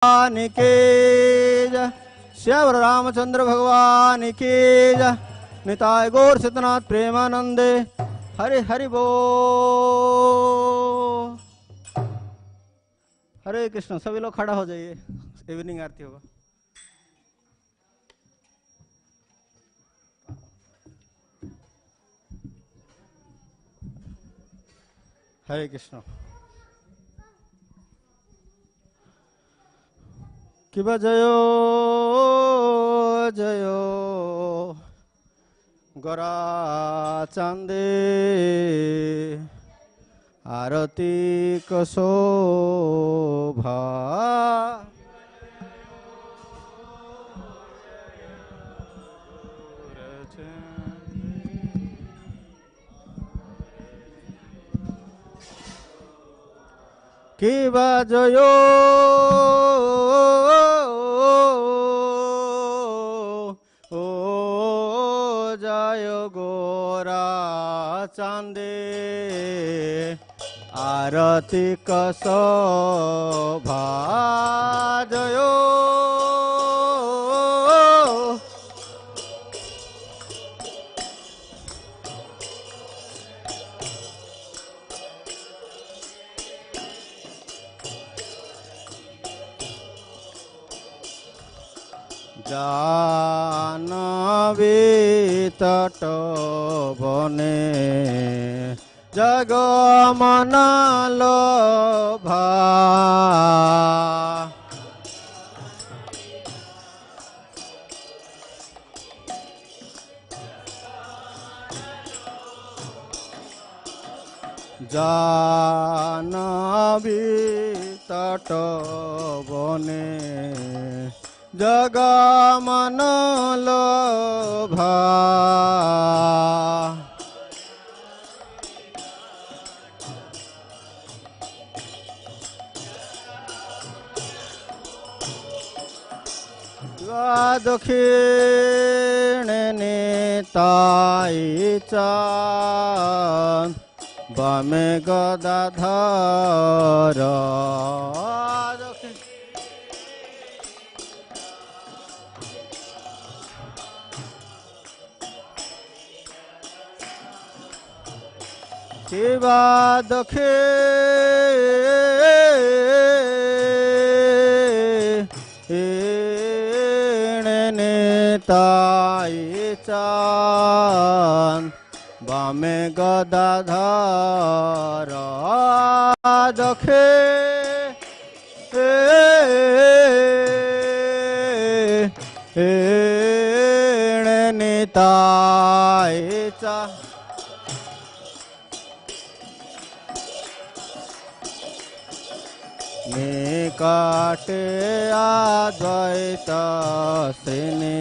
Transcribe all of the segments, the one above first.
भगवान के जय, श्याम रामचंद्र भगवान के जय, निताय गौर सिद्धनाथ प्रेमानंदे, हरे हरि बोल। हरे कृष्ण। सभी लोग खड़ा हो जाइए, इवनिंग आरती होगा। हरे कृष्ण। किबा जयो जयो गोरा चांदे आरती कसोभा किबा जयो चांदे आरती कसोभा जयो जानवी तट बने जगमन लोभा जानवी तट बने जगमन लोभा दक्षिण नेताई चांद बामे गदाधर शिवा दक्षिण नेताई चांद बामे गदाधर दक्षिण नेताई चांद निकटे अद्वैत श्रेणी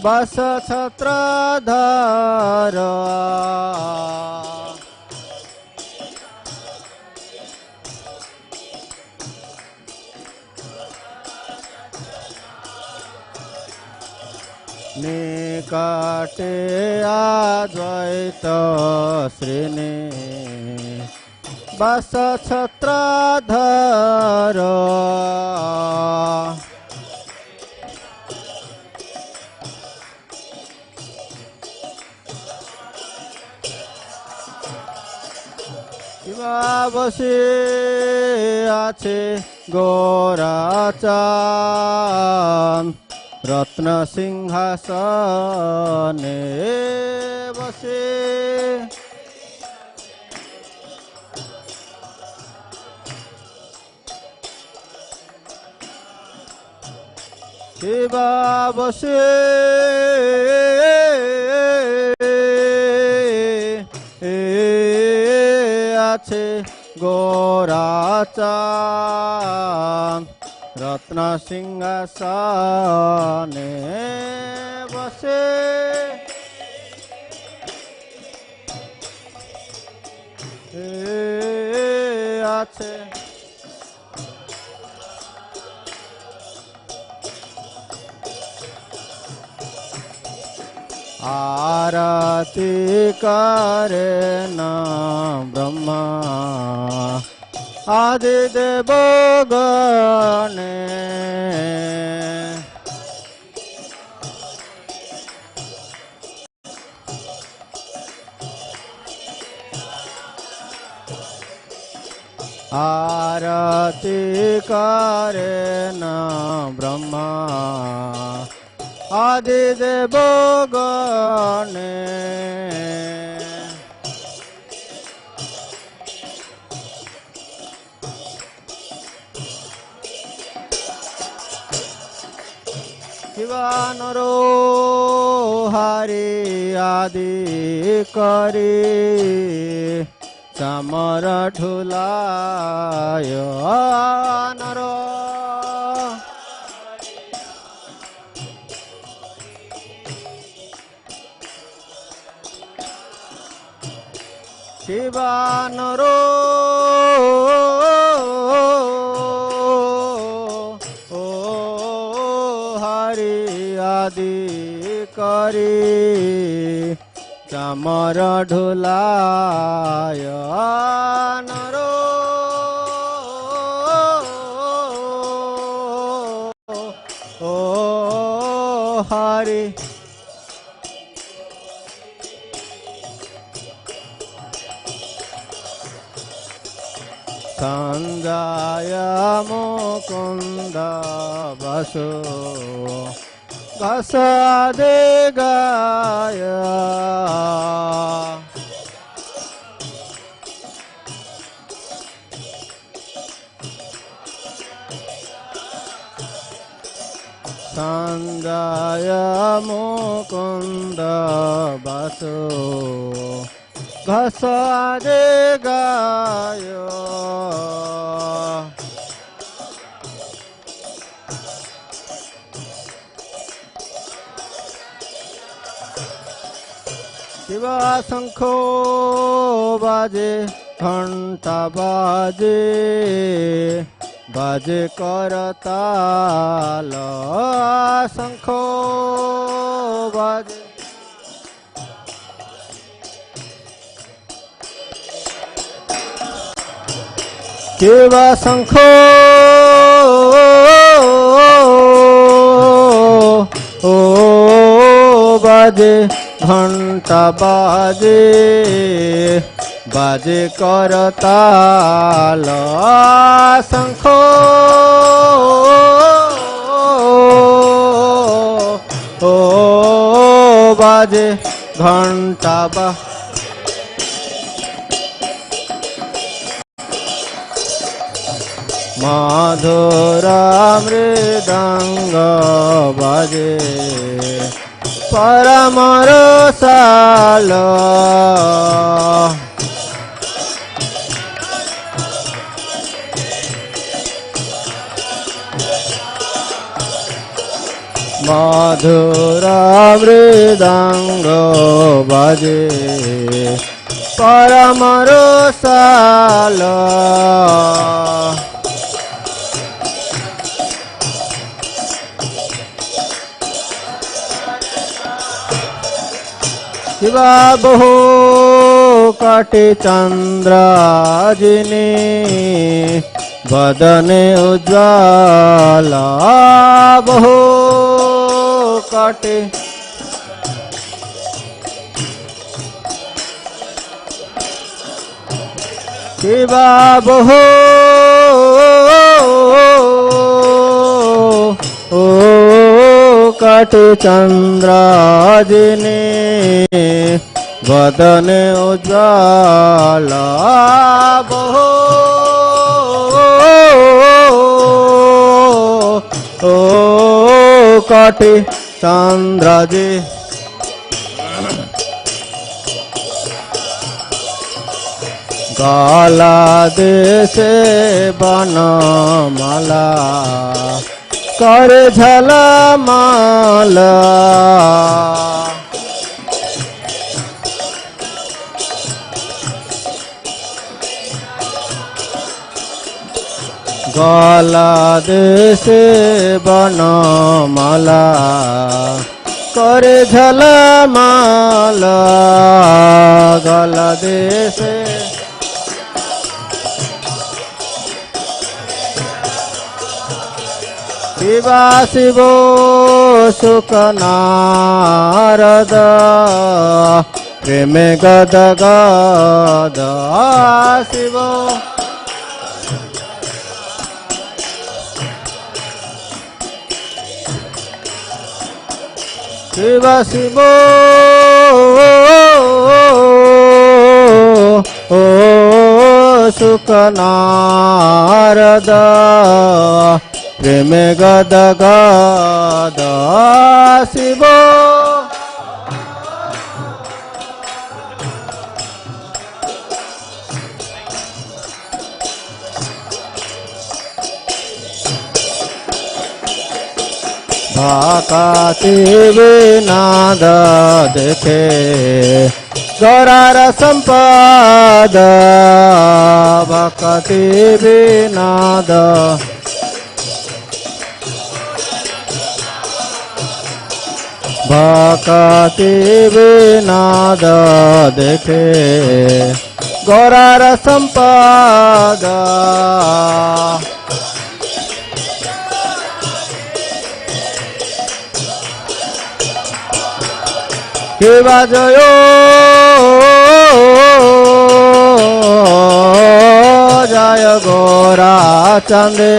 बस छत्रधर निकटे अद्वैत श्रेणी बस छत्रधर बसे आछे गोरा चांद रत्न सिंहासने बसे शिवा बसे आछे गोरा चांद रत्न सिंहासने बसे आछे आरती करे न ब्रह्मा आदिदेव गणे आरती करे न ब्रह्मा आदिदेव गणे शिवानरो हरि आदि करी चामर ठुलाय नर शिवानरो आदि करी चामर ढुलाय नरो ओ हरि संजय मुकुंद बसु घसादे गाया संजय मुकुंद बसु घसादे गाया शिवा शंखो बाजे घंटा बाजे बाजे करताल शंखो बाजे शिवा शंखो ओ बाजे घंटा बाजे बाजे करताल शंखो ओ बाजे घंटा बा मधुरा मृदंग बाजे परमर साल मधुरा मृदंग बाजे परमर साल शिवा बहु काटे चंद्राजिनी बदने उज्ज्वला बहु काटे शिवा बहु ओ काटे चंद्राजिनी बदने उज्ज्वला बहु ओ काटे चंद्राजी गाला देशे बनमाला करे झलमाला गाला देशे बनमाला करे झलमाला गाला देशे शिवा शिवो सुखनारद प्रेमे गद गद शिवो शिवा शिवो सुखनारद प्रेमे गद गद शिवो भाकाति विनाद देखे गौरार संपद भक्ति विनाद भक्ति विनाद देखे गौरार संपद शिवा जयो जय गोरा चंदे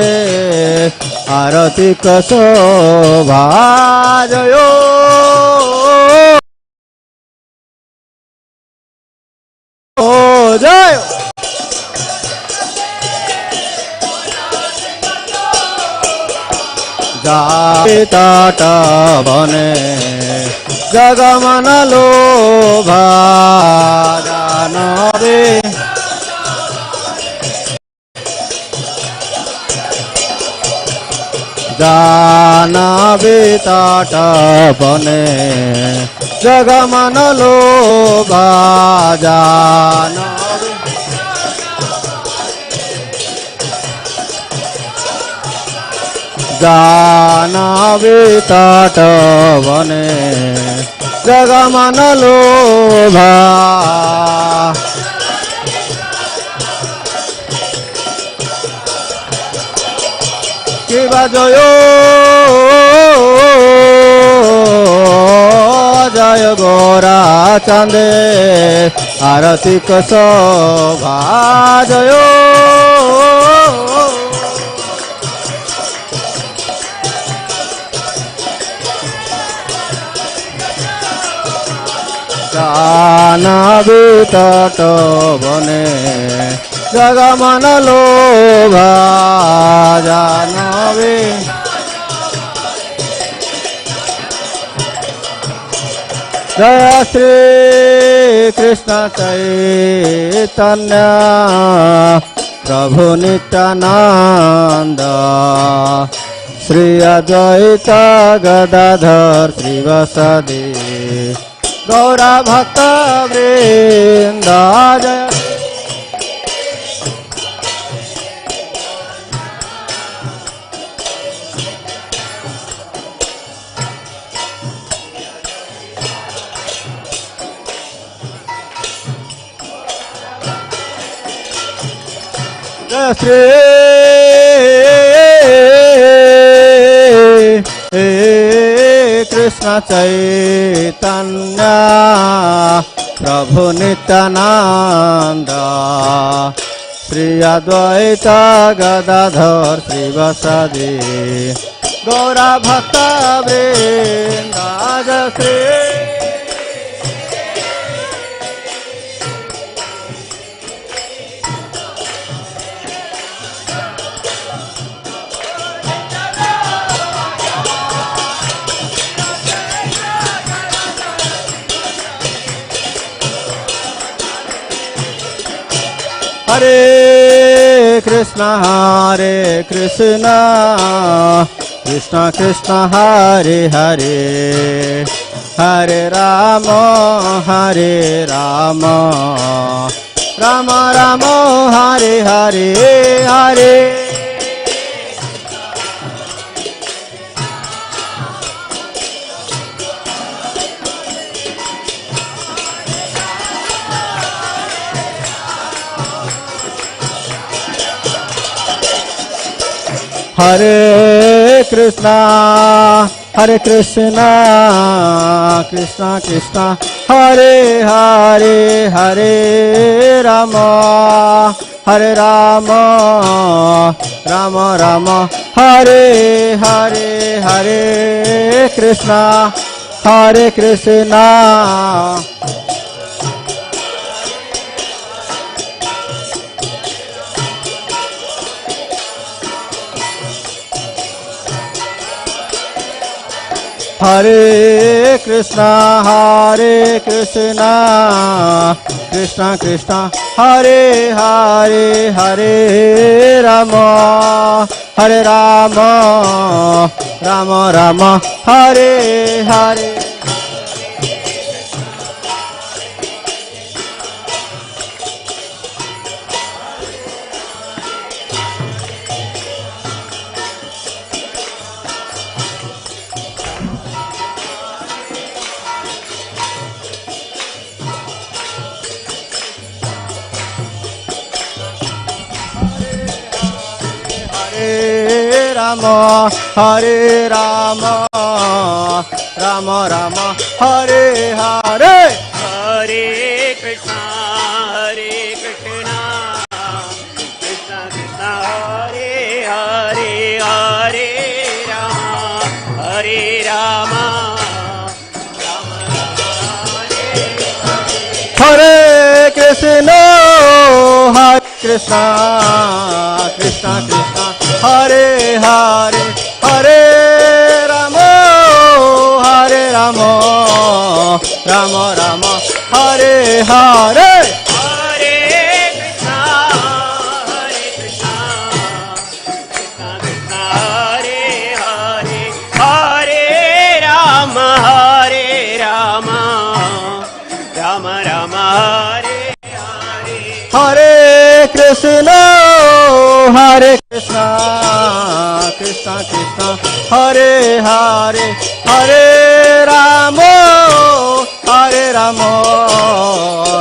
आरती शोभा जयो जय जाट बने जगमन लोभा जानवे जानवे ताट बने जगमन लोभा जानवे जानवे ताट बने जगमन लोभा शिवा जयो जय गोरा चंदे आरती शोभा जयो जानवी तट बने जगमन लोभा जानवी जय श्री कृष्ण चैतन्य प्रभु नित्यानंद श्री अद्वैत गदाधर श्रीवासदि गौरा भक्त वृंद जय श्री कृष्ण चैतन्य प्रभु नित्यानंद श्री अद्वैत गदाधर श्रीवासदि गौरा भक्त वृंद जय श्री हरे Krishna Krishna Krishna Hare Hare Hare Ram Ram Ram Hare Hare Hare Hare Krishna, Krishna Krishna, Hare Hare, Hare Rama, Hare Rama, Rama Rama, Hare Hare, Hare Krishna, Hare Krishna. Hare Krishna, Krishna Krishna, Hare Hare, Hare Rama, Hare Rama, Rama Rama, Hare Hare. Hare Rama, Hare Rama, Rama Rama, Hare Hare. Hare Krishna, Krishna Krishna, Hare Hare, Hare Rama, Hare Rama, Rama Rama, Hare Krishna, Hare Krishna, Krishna Krishna, Hare Hare, Hare Rama, Hare Rama, Rama Rama, Hare Hare. Hare Krishna, Krishna Krishna, Hare Hare, Hare Rama,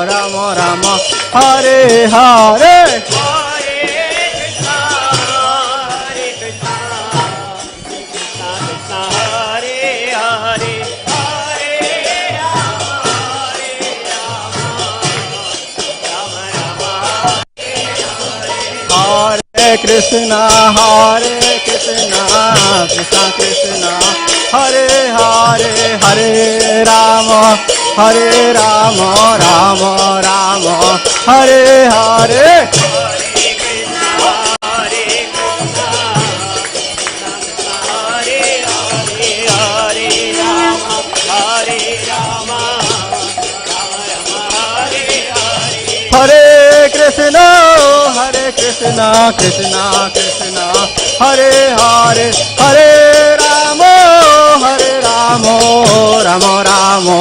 Rama Rama, Hare Hare. Hare Krishna, Hare Krishna, Krishna Krishna, Hare Hare, Hare Rama, Hare Rama, Rama Rama, Hare Hare. Krishna, Hare Krishna, Krishna Krishna, Hare Hare, Hare Rama, Hare Rama, Rama Rama, Hare Hare. Hare Krishna, Krishna Krishna, Hare Hare, Hare Rama, Hare Rama, Rama Rama,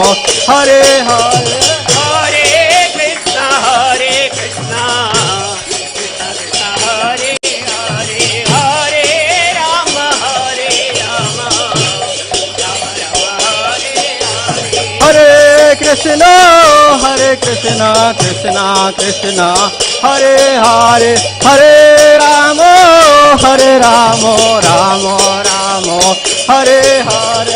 Hare Hare. Hare Krishna, Krishna Krishna, Hare Hare, Hare Rama, Rama Rama, Hare Hare. Hare Krishna, Krishna Krishna, Hare Hare, Hare Rama, Hare Rama, Rama Rama, Hare Hare.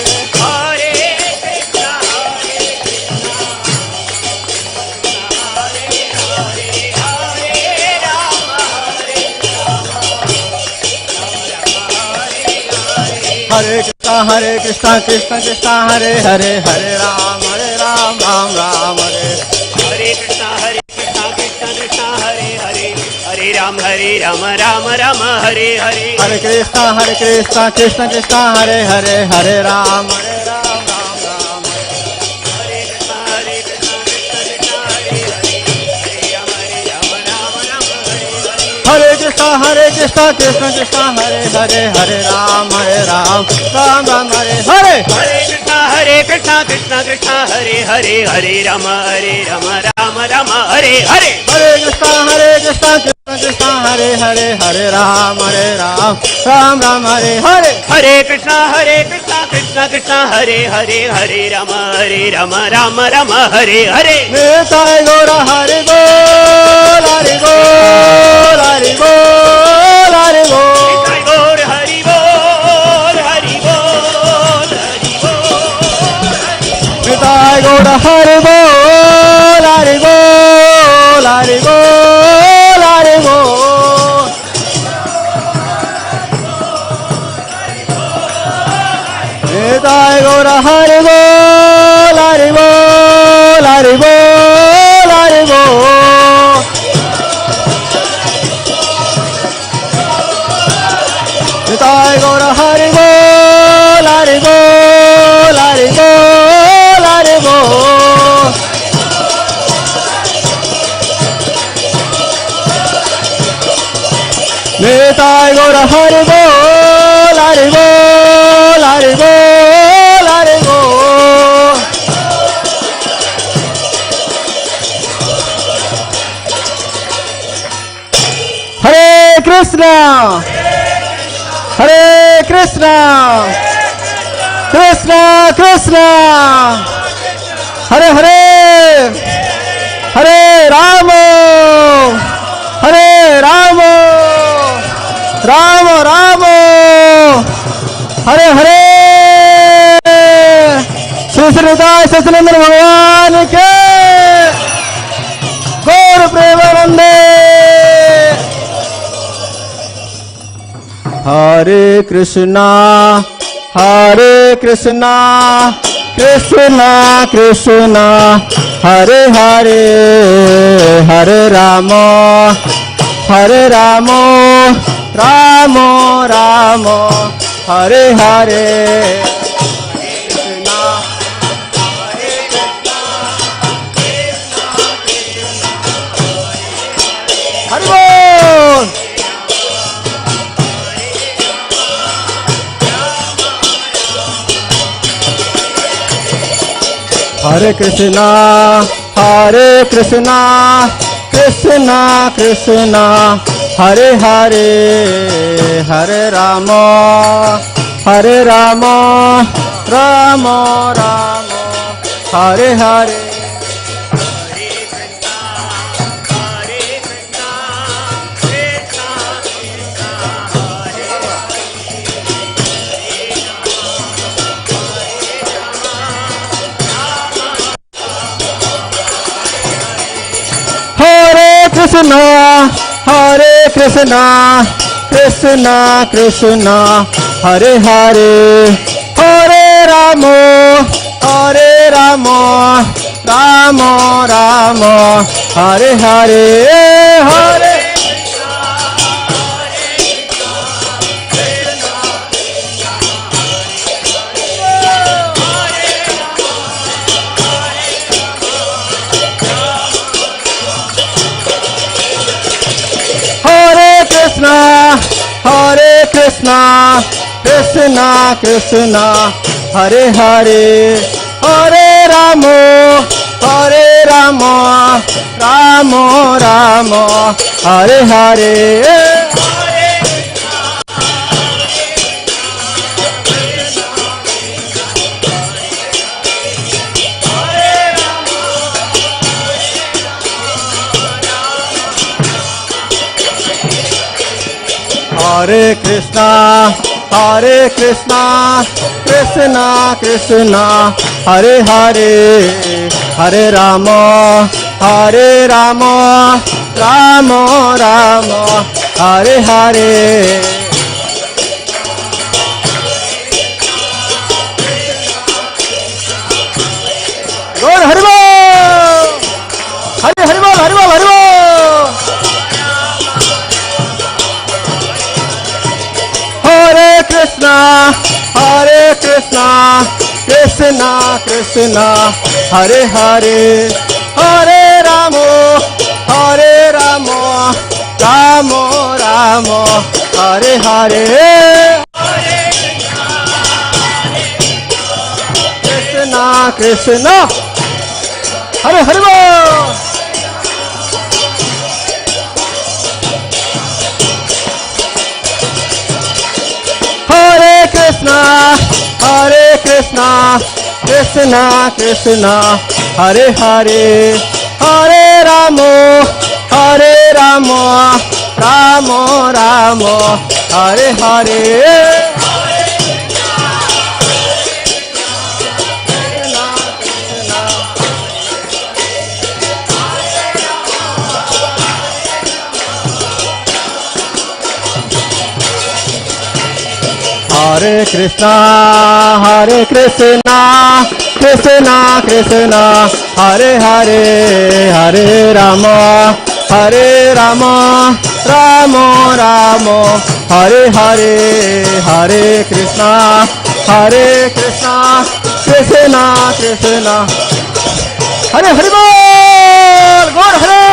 Hare Krishna, Krishna Krishna, Hare Hare, Hare Ram, Ram Ram, Hare. Hare Krishna, Krishna Krishna, Hare Hare, Hare Ram, Ram Rama, Hare Hare. Hare Krishna, Krishna Krishna, Hare Hare, Hare Ram, Ram Ram. Hare Krishna, Krishna Krishna, Hare Hare, Hare Rama, Hare Krishna Krishna, Hare Hare, Hare Ram, Ram Ram, Hare Hare. Hare Krishna, Krishna Hare Hare, Hare Rama, Rama Rama, Hare Hare. Hare Krishna, Krishna Hare Hare, Hare Ram, Ram Ram, Hare Hare. Hare Krishna, Krishna Hare Hare, Hare Rama, Rama Rama, Hare Hare. Nitai Gaura Hare Bol, Hare Bol, Hare Bol, Hare Bol. Nitai Gaur Hari Hari बोल हरि बोल हरि बोल हरि बोल। निताय गौर हरि बोल हरि बोल हरि बोल हरि बोल। निताय गौर हरि बोल हरि बोल हरि बोल हरि बोल। निताय गौर हरि बोल हरि बोल हरि बोल हरि बोल। हरे कृष्ण हरे कृष्ण कृष्ण कृष्ण हरे हरे हरे राम राम राम हरे हरे। श्री श्रीदास सचनंदन भगवान के गौर प्रेमानंदे। हरे कृष्णा कृष्णा कृष्णा हरे हरे हरे राम राम राम हरे हरे। हरि बोल। हरे कृष्णा कृष्णा कृष्णा हरे हरे हरे राम राम राम हरे हरे। हरे कृष्णा कृष्णा कृष्णा हरे हरे हरे राम राम राम हरे हरे हरे। कृष्णा कृष्णा हरे हरे हरे राम राम राम हरे हरे। हरे कृष्णा कृष्णा कृष्णा हरे हरे हरे राम राम हरे हरे। गौर हरि बोल हरि हरि बोल हरि बोल हरि बोल। हरे कृष्णा कृष्णा कृष्णा हरे हरे हरे राम राम हरे हरे। कृष्णा कृष्णा हरे हरि बोल। Krishna Krishna Krishna Hare Hare Hare Ram Ram Hare Hare. Hare Krishna, Krishna Krishna, Hare Hare, Hare Rama, Rama Rama, Hare Hare, Hare Krishna, Krishna Krishna, Hare Hare Bol, Gaur Hare.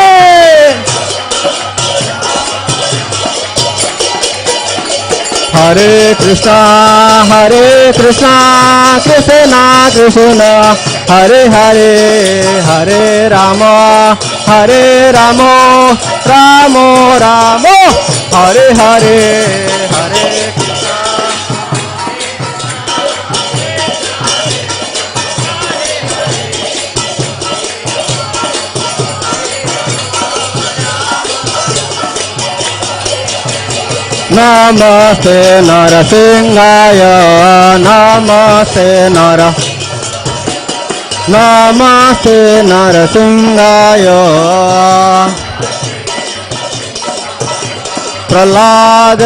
Hare Krishna, Krishna Krishna, Hare Hare, Hare Rama, Rama Rama, Hare Hare, Hare Krishna. Namaste Narasimhaya, Namaste Narasimhaya. Prahlad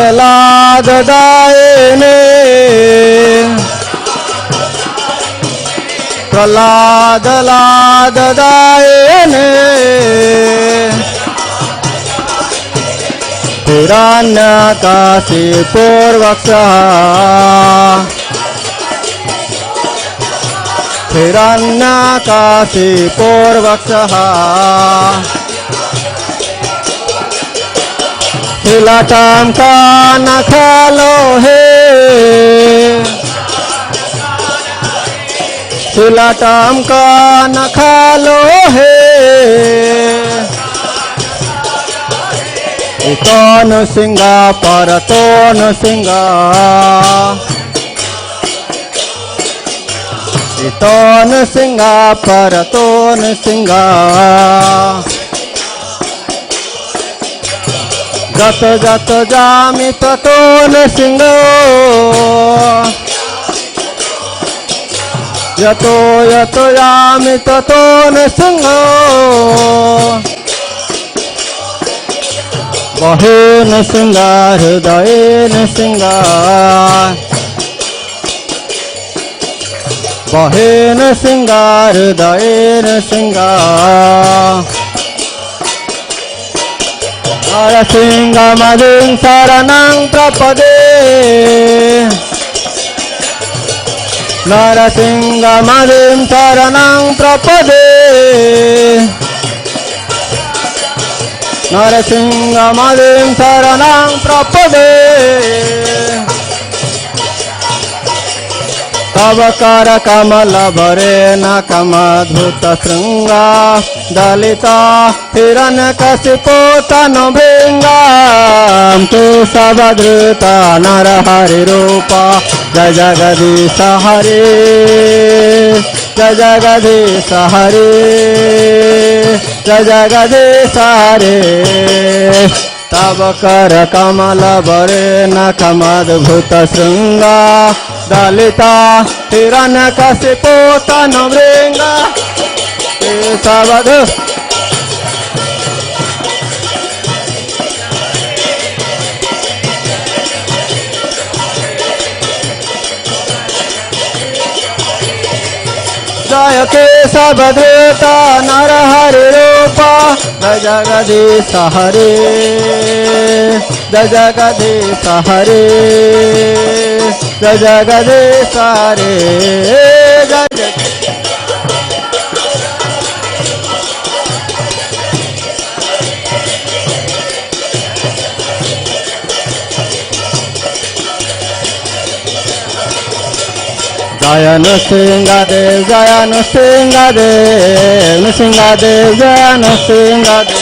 Dayane, Prahlad Dayane. Hiranyakashipu Vaksha, Hiranyakashipu Vaksha. Hilatam kana khalo he, Hilatam kana khalo he. Ton singa paraton singa, ton singa paraton singa. Jat jat jami taton singa, yato yato jami taton singa. Bahen singar, dayen singar, Bahen singar, dayen singar. Narasimha madin saranang prapade, Narasimha madin saranang prapade. Narasimha madin saranang prapade. Tavakara kamala varena kamadhuta sringa, dalita hiranyakashipu tanubhringam. Tu sabadruta narahari rupa, jai jagadisha Hare, jai jagadisha Hare, jai jagadisha Hare. Tavakara kamala varena kamadhuta sringa, dalita hiranyakashipu tanubhringa. Sabadhu Jaya Kesavadhuta Narahari Rupa, Jai Jagadisha Hare, Jai Jagadisha Hare, Jai Jagadisha Hare, Jai Jaya Nrsingadev, Jaya Nrsingadev, Nrsingadev, Jaya Nrsingadev.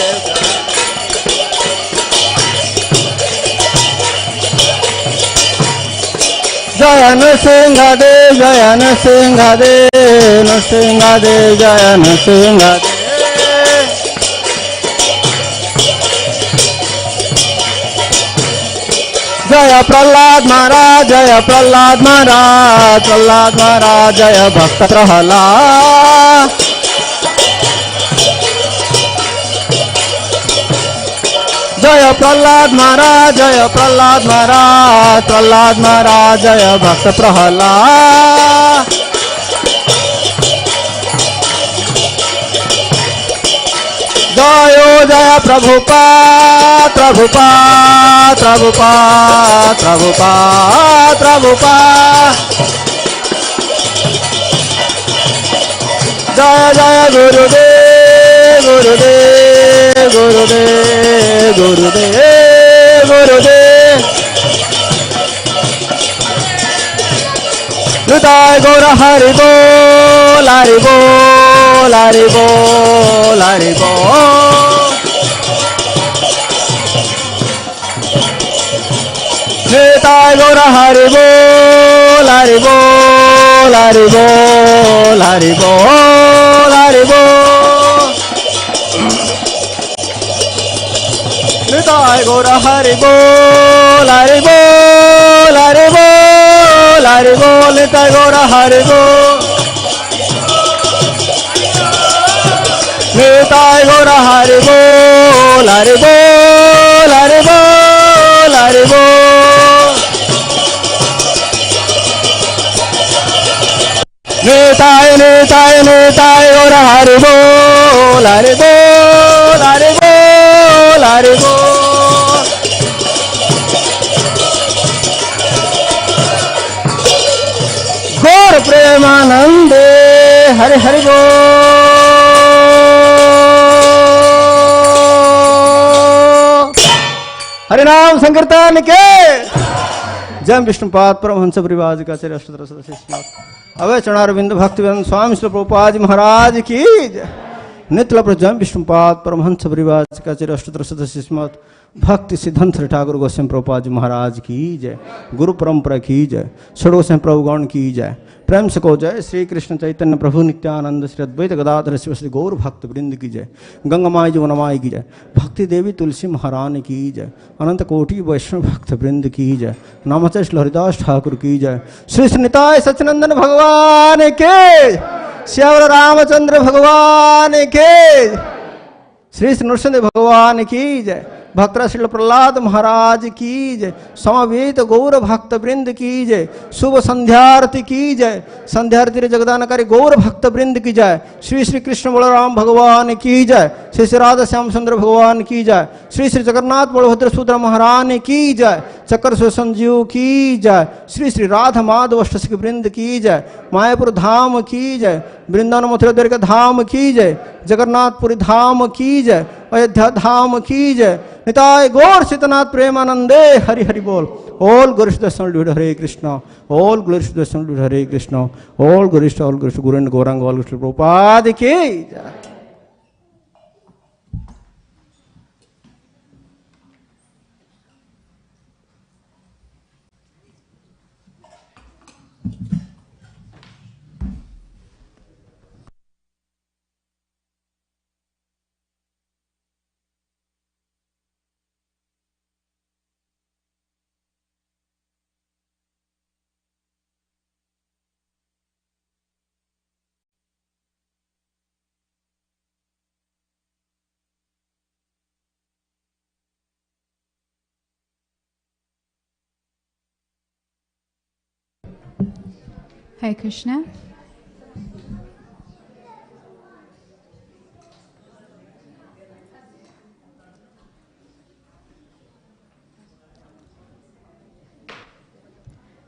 Jaya Nrsingadev, Jaya Nrsingadev, Nrsingadev, Jaya Nrsingadev. Jaya Prahlad Maharaj, Jaya Prahlad Maharaj, Prahlad Maharaj, Jaya Bhakta Prahlad. जय प्रहलाद महाराज, जय प्रहलाद महाराज, प्रहलाद महाराज जय भक्त प्रहलाद। जय जय प्रभुपाद, प्रभुपाद, प्रभुपाद, प्रभुपाद, प्रभुपाद। जय जय गुरुदेव, गुरुदेव, गुरुदेव, गुरुदेव, गुरुदेव। निताय गौर हरि बोल, हरि बोल, हरि बोल, हरि बोल। निताय गौर हरि बोल, हरि बोल, हरि बोल, हरि बोल, हरि बोल। निताय गौर हरि बोल, हरि बोल, हरि बोल, हरि बोल। निताय गौर हरि बोल, निताय गौर हरि बोल, हरि बोल, हरि बोल, हरि बोल। निताय निताय निताय गौर हरि बोल, हरि बोल, हरि बोल, हरि बोल। गौर प्रेमानंदे हरि हरि बोल। हरि नाम संकीर्तन के जय विष्णुपाद परमहंस परिवाज का चर्य अष्टोत्तर सदस्य अवय चरणारविंद भक्तिवेदांत स्वामी श्री प्रभुपाद महाराज की जय। नित्य जय विष्णुपाद परमहंस परिवाज का चर्य अष्टोत्तर सदस्य भक्ति सिद्धांत श्री ठाकुर गोस्वामी प्रभुपाद महाराज की जय। गुरु परंपरा की जय। षडों प्रभुगण की जय। प्रेम से को जय श्री कृष्ण चैतन्य प्रभु नित्यानंद श्री अद्वैत गदाधर शिव श्री गौर भक्त वृंद की जय। गंगमाई जमुनमाई की जय। भक्ति देवी तुलसी महारानी की जय। अनंत कोटि वैष्णव भक्त वृंद की जय। नामचय श्री हरिदास ठाकुर की जय। श्री निताय सच्चिदानंद भगवान के, श्यावर रामचंद्र भगवान के, श्री नृसिंह भगवान की जय। भक्तरा श्री प्रहलाद महाराज की जय। समवेत गौर भक्त वृंद की जय। शुभ संध्यारती की जय। संध्यारती जगदानकारी गौर भक्त वृंद की जय। श्री श्री कृष्ण बलराम भगवान की जय। श्री श्री राधा श्याम सुंदर भगवान की जय। श्री श्री जगन्नाथ बलभद्र सुभद्रा महारानी की जय। चक्र से संजीव की जय। श्री श्री राधा माधव अष्टसिक वृंद की जय। मायापुर धाम की जय। वृंदावन मथुरा द्वारिका धाम की जय। जगन्नाथपुरी धाम की जय। अयोध्या धाम की जय। निताय गौर सीतनाथ प्रेमानंदे हरि हरि बोल। All glories to the Son of Hare Krishna. All glories to the Son of Hare Krishna. All glories to Guru and Gauranga, all glories to Prabhupada ki jai. Hare Krishna.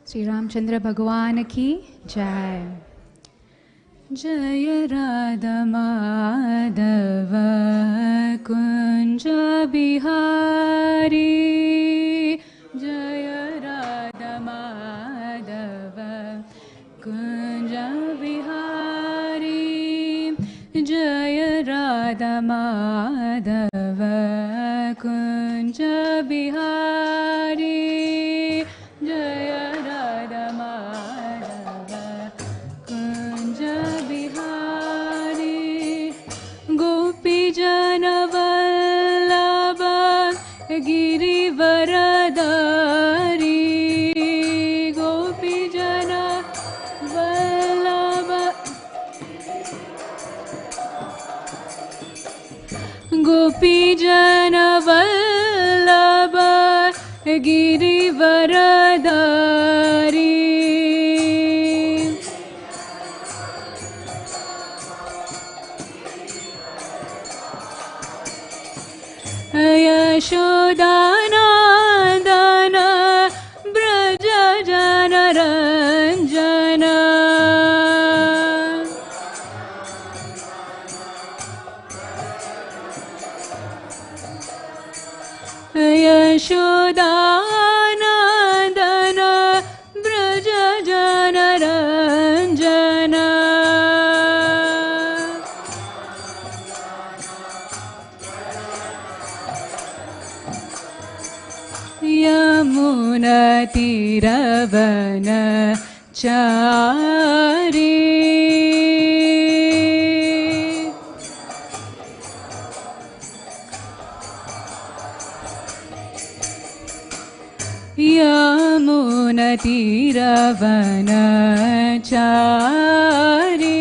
Sri Ramchandra Bhagwan ki jai. Jaya Radha Madhava Kunja Bihari. Jaya Radha Madhava Kunja Bihari. Jaya Radha Madhava Kunja Bihari. Jaya Radha Madhava Kunja Bihari. Gopi Jana Vallabha Girivaradari. Gopi Jana Vallabha Gopi Jana Vallabha Girivardhari Yashodanandan Vraj जनरञ्जन Yashodanandan Vraj जनरञ्जन यमुनतीरवन चारी यमुनतीरवन चारी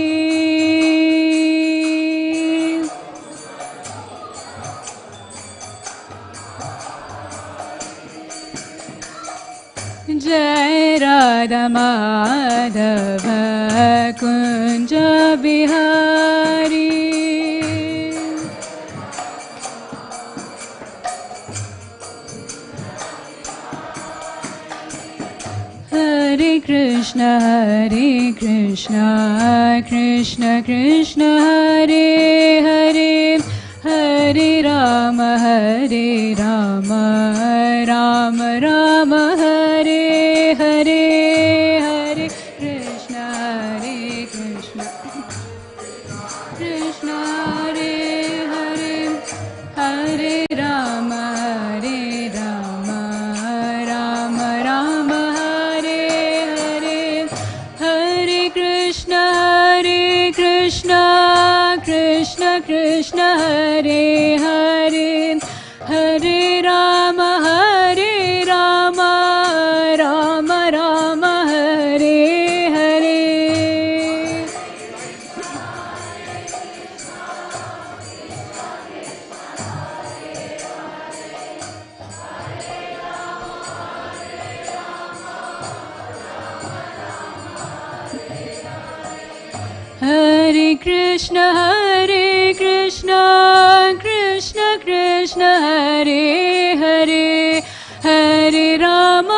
जय राधा माधव कुंज बिहारी हरे कृष्ण कृष्ण कृष्ण हरे हरे हरे राम राम राम हरे हरे हरे कृष्ण कृष्ण हरे हरे हरे राम राम राम हरे हरे हरे कृष्ण कृष्ण कृष्ण हरे हरे हरे राम राम राम हरे हरे हरे कृष्ण कृष्ण कृष्ण हरे हरे हरे राम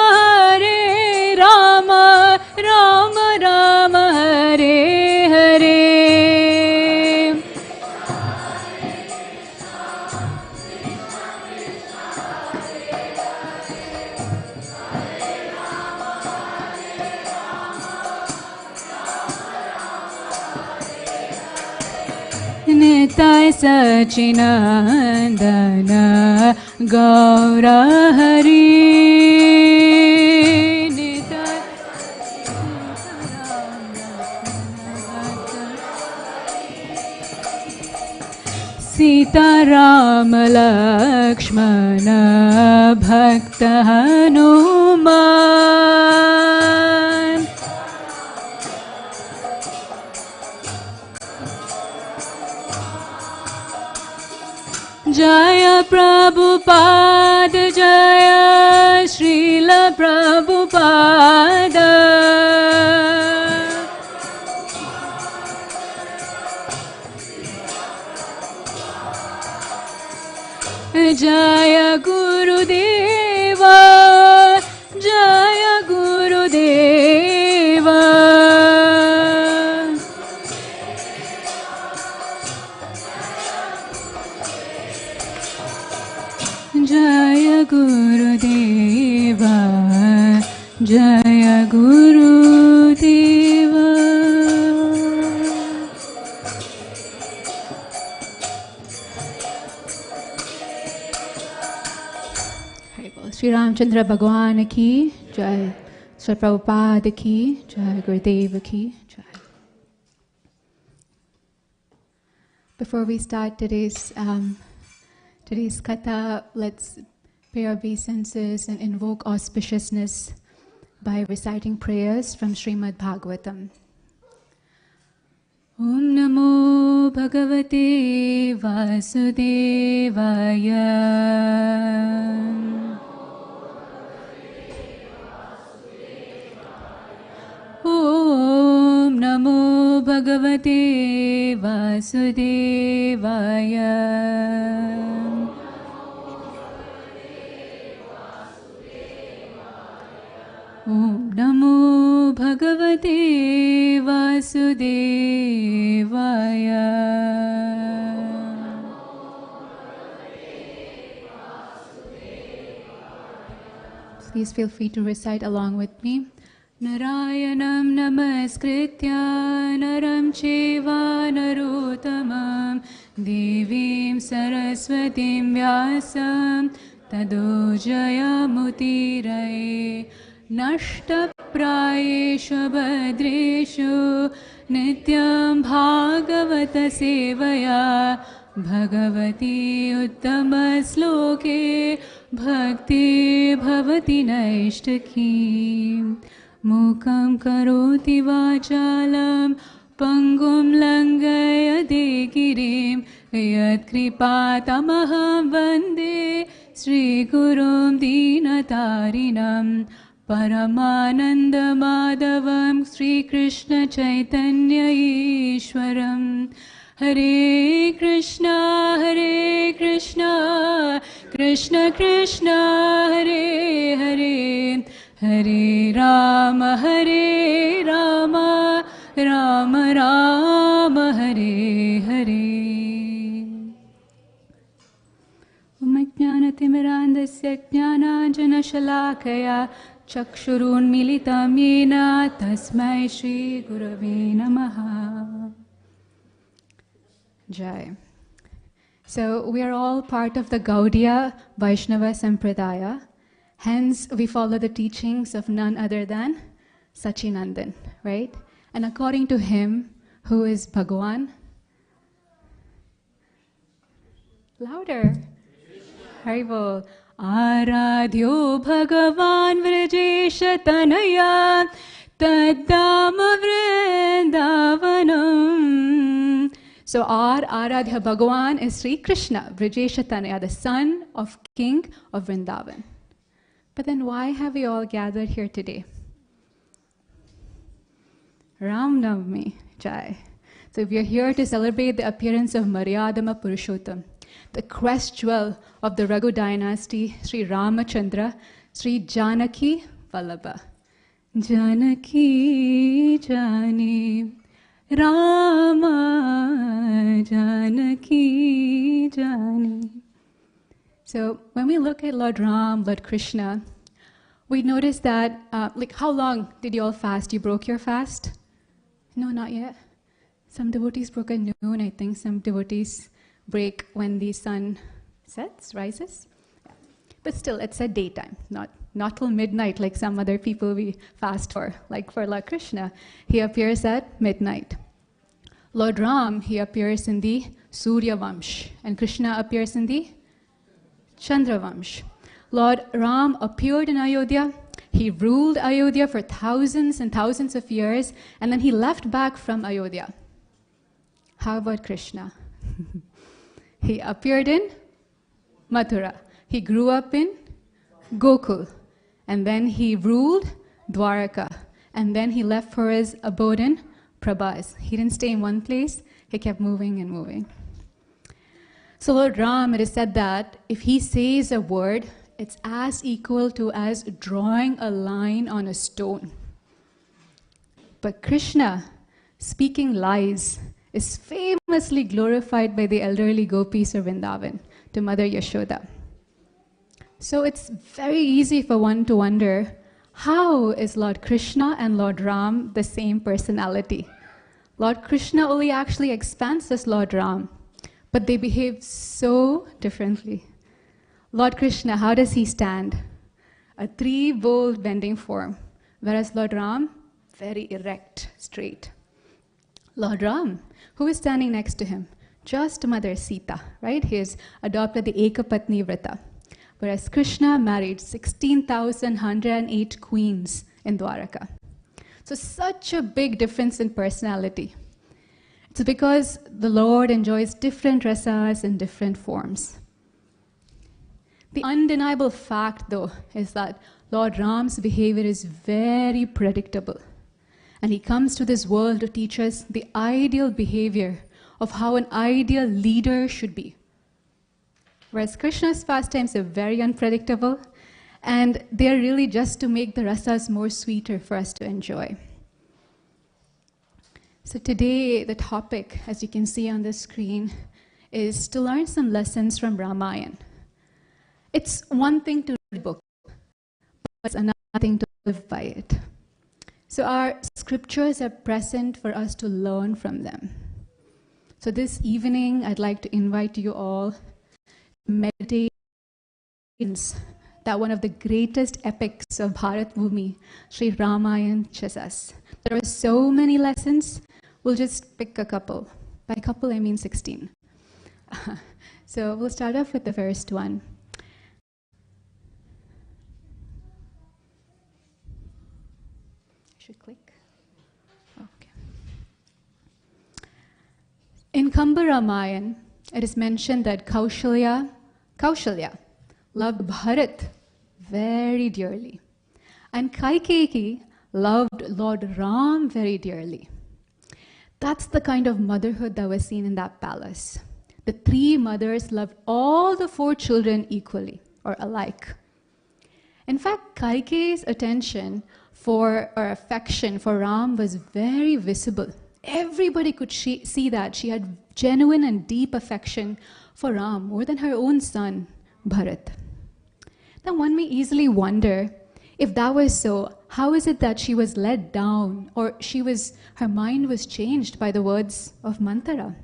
राम राम हरे हरे निताय सचिनंदन गौर हरि निताय सीताराम लक्ष्मण भक्त हनुमान जय प्रभुपाद जय श्रील प्रभुपाद जय गुरुदेव जय गुरुदेव जय गुरुदेव जय गुरुदेव श्री रामचंद्र भगवान की जय श्री प्रभुपाद की जय गुरुदेव की जय Before we start today's katha, let's pay our obeisances and invoke auspiciousness by reciting prayers from Srimad Bhagavatam. Om Namo Bhagavate Vasudevaya Bhagavate Vasudevaya. Om Namo Bhagavate Vasudevaya. Please feel free to recite along with me. Narayanam namaskritya naram cheva narottamam devim saraswatim vyasam tado jayamutiraye nashtaprayeshu bhadreshu nityam bhagavata sevaya bhagavati uttama sloke bhakti bhavati naishtakim mukam karoti vachalam pangum langayade girim yat kripatamaham vande Sri Gurum Dinatarinam Paramananda Madhavam Sri Krishna Chaitanya Ishwaram Hare Krishna Krishna Krishna Hare Hare Hare Rama Rama Rama Hare Hare. Jnanatimirandasya jnananjanashalakaya chakshurunmilitam yena tasmai Shri Gurave Namaha. Jai. So we are all part of the Gaudiya Vaishnava Sampradaya. Hence, we follow the teachings of none other than Sachinandan, right? And according to him, who is Bhagavan? Louder. Haribol. Aradhyo Bhagavan Vrajesha Tanaya Taddama Vrindavanam. So our Aradhya Bhagavan is Sri Krishna, Vrajesha Tanaya, the son of King of Vrindavan. But then why have we all gathered here today? Ram Navami, Jai. So we are here to celebrate the appearance of Maryadama Purushottam, the crest jewel of the Raghu dynasty, Sri Ramachandra, Sri Janaki Vallabha. Janaki Jani, Rama Janaki Jani. So when we look at Lord Ram, Lord Krishna, we notice that, how long did you all fast? You broke your fast? No, not yet. Some devotees broke at noon. I think some devotees break when the sun rises. Yeah. But still, it's at daytime, not till midnight like some other people we fast for. Like for Lord Krishna, he appears at midnight. Lord Ram, he appears in the Surya Vamsh, and Krishna appears in the Chandra Vamsh. Lord Ram appeared in Ayodhya. He ruled Ayodhya for thousands and thousands of years, and then he left back from Ayodhya. How about Krishna? He appeared in Mathura. He grew up in Gokul, and then he ruled Dwaraka, and then he left for his abode in Prabhas. He didn't stay in one place. He kept moving and moving. So Lord Ram, it is said that if he says a word, it's as equal to as drawing a line on a stone. But Krishna, speaking lies, is famously glorified by the elderly gopis of Vrindavan to Mother Yashoda. So it's very easy for one to wonder, how is Lord Krishna and Lord Ram the same personality? Lord Krishna only actually expands as Lord Ram, but they behave so differently. Lord Krishna, how does he stand? A three-bold bending form, whereas Lord Ram, very erect, straight. Lord Ram, who is standing next to him? Just Mother Sita, right? He has adopted the Ekapatni Vrata. Whereas Krishna married 16,108 queens in Dwaraka. So such a big difference in personality. It's because the Lord enjoys different rasas in different forms. The undeniable fact, though, is that Lord Ram's behavior is very predictable. And he comes to this world to teach us the ideal behavior of how an ideal leader should be. Whereas Krishna's pastimes are very unpredictable, and they're really just to make the rasas more sweeter for us to enjoy. So today, the topic, as you can see on the screen, is to learn some lessons from Ramayana. It's one thing to read a book, but it's another thing to live by it. So our scriptures are present for us to learn from them. So this evening, I'd like to invite you all to meditate that one of the greatest epics of Bharat Bhumi, Sri Ramayana, teaches us. There are so many lessons, we'll just pick a couple. By couple, I mean 16. So we'll start off with the first one. I should click. Okay. In Kamba Ramayana, it is mentioned that Kaushalya loved Bharat very dearly. And Kaikeyi loved Lord Ram very dearly. That's the kind of motherhood that was seen in that palace. The three mothers loved all the four children equally or alike. In fact, Kaikeyi's attention or affection for Ram was very visible. Everybody could see that she had genuine and deep affection for Ram, more than her own son, Bharat. Now one may easily wonder, if that was so, how is it that she was let down or her mind was changed by the words of Manthara?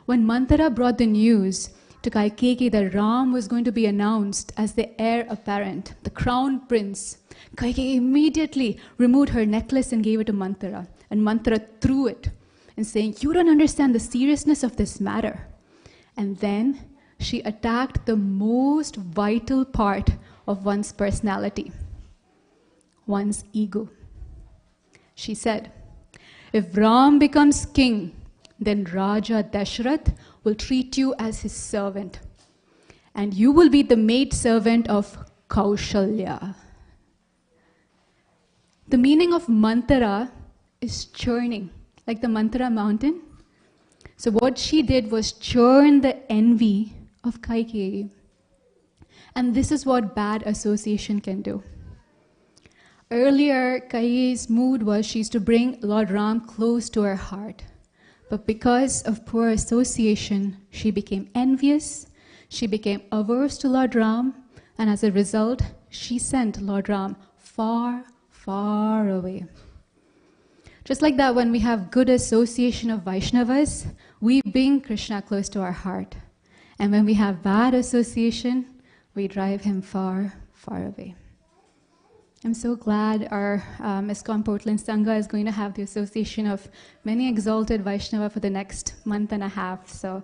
When Manthara brought the news to Kaikeyi that Ram was going to be announced as the heir apparent, the crown prince, Kaikeyi immediately removed her necklace and gave it to Manthara. And Manthara threw it and saying, "You don't understand the seriousness of this matter." And then she attacked the most vital part of one's personality, one's ego. She said, "If Ram becomes king, then Raja Dashrath will treat you as his servant, and you will be the maid servant of Kaushalya." The meaning of Manthara is churning, like the Manthara mountain. So what she did was churn the envy of Kaikeyi. And this is what bad association can do. Earlier, Kaikeyi's mood was she's to bring Lord Ram close to her heart. But because of poor association, she became envious, she became averse to Lord Ram, and as a result, she sent Lord Ram far, far away. Just like that, when we have good association of Vaishnavas, we bring Krishna close to our heart. And when we have bad association, we drive him far, far away. I'm so glad our ISKCON Portland Sangha is going to have the association of many exalted Vaishnava for the next month and a half. So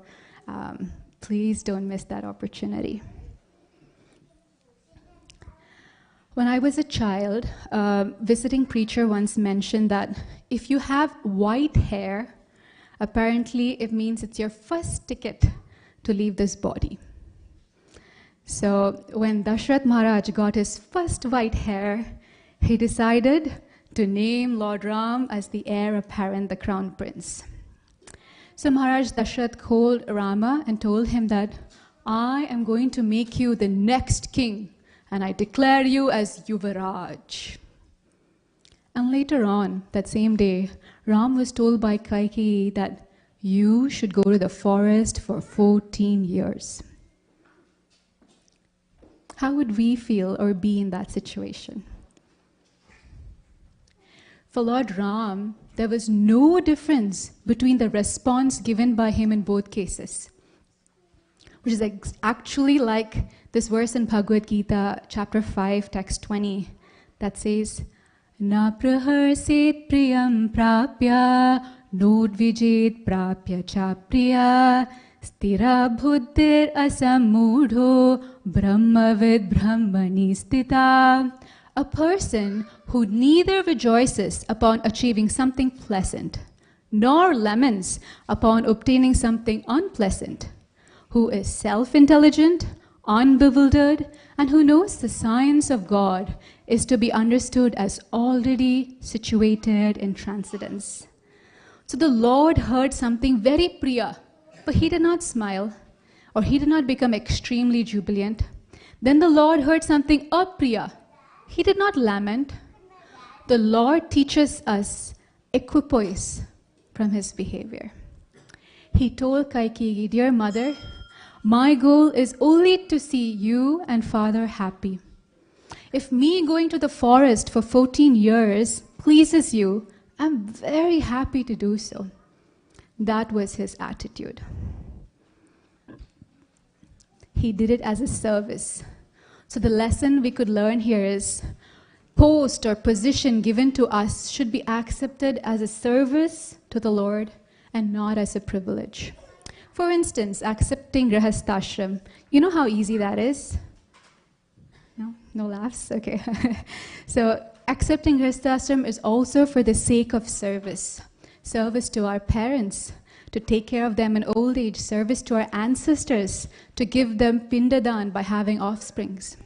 please don't miss that opportunity. When I was a child, a visiting preacher once mentioned that if you have white hair, apparently it means it's your first ticket to leave this body. So when Dashrath Maharaj got his first white hair, he decided to name Lord Ram as the heir apparent, the crown prince. So Maharaj Dashrath called Rama and told him that, "I am going to make you the next king, and I declare you as Yuvaraj." And later on, that same day, Ram was told by Kaikeyi that you should go to the forest for 14 years. How would we feel or be in that situation? For Lord Ram, there was no difference between the response given by him in both cases, which is actually like this verse in Bhagavad Gita, chapter 5, text 20, that says, "Na praharset priyam prapya, nodvijit prapya cha priya, stira buddhir asamudho, brahmavid brahmani stita." A person who neither rejoices upon achieving something pleasant, nor laments upon obtaining something unpleasant, who is self-intelligent, unbewildered, and who knows the science of God is to be understood as already situated in transcendence. So the Lord heard something very priya, but he did not smile, or he did not become extremely jubilant. Then the Lord heard something apriya. He did not lament. The Lord teaches us equipoise from his behavior. He told Kaikeyi, "Dear mother, my goal is only to see you and father happy. If me going to the forest for 14 years pleases you, I'm very happy to do so." That was his attitude. He did it as a service. So the lesson we could learn here is post or position given to us should be accepted as a service to the Lord and not as a privilege. For instance, accepting Grihasthashram. You know how easy that is? No? No laughs? Okay. So accepting Grihasthashram is also for the sake of service. Service to our parents, to take care of them in old age, service to our ancestors, to give them pindadan by having offsprings.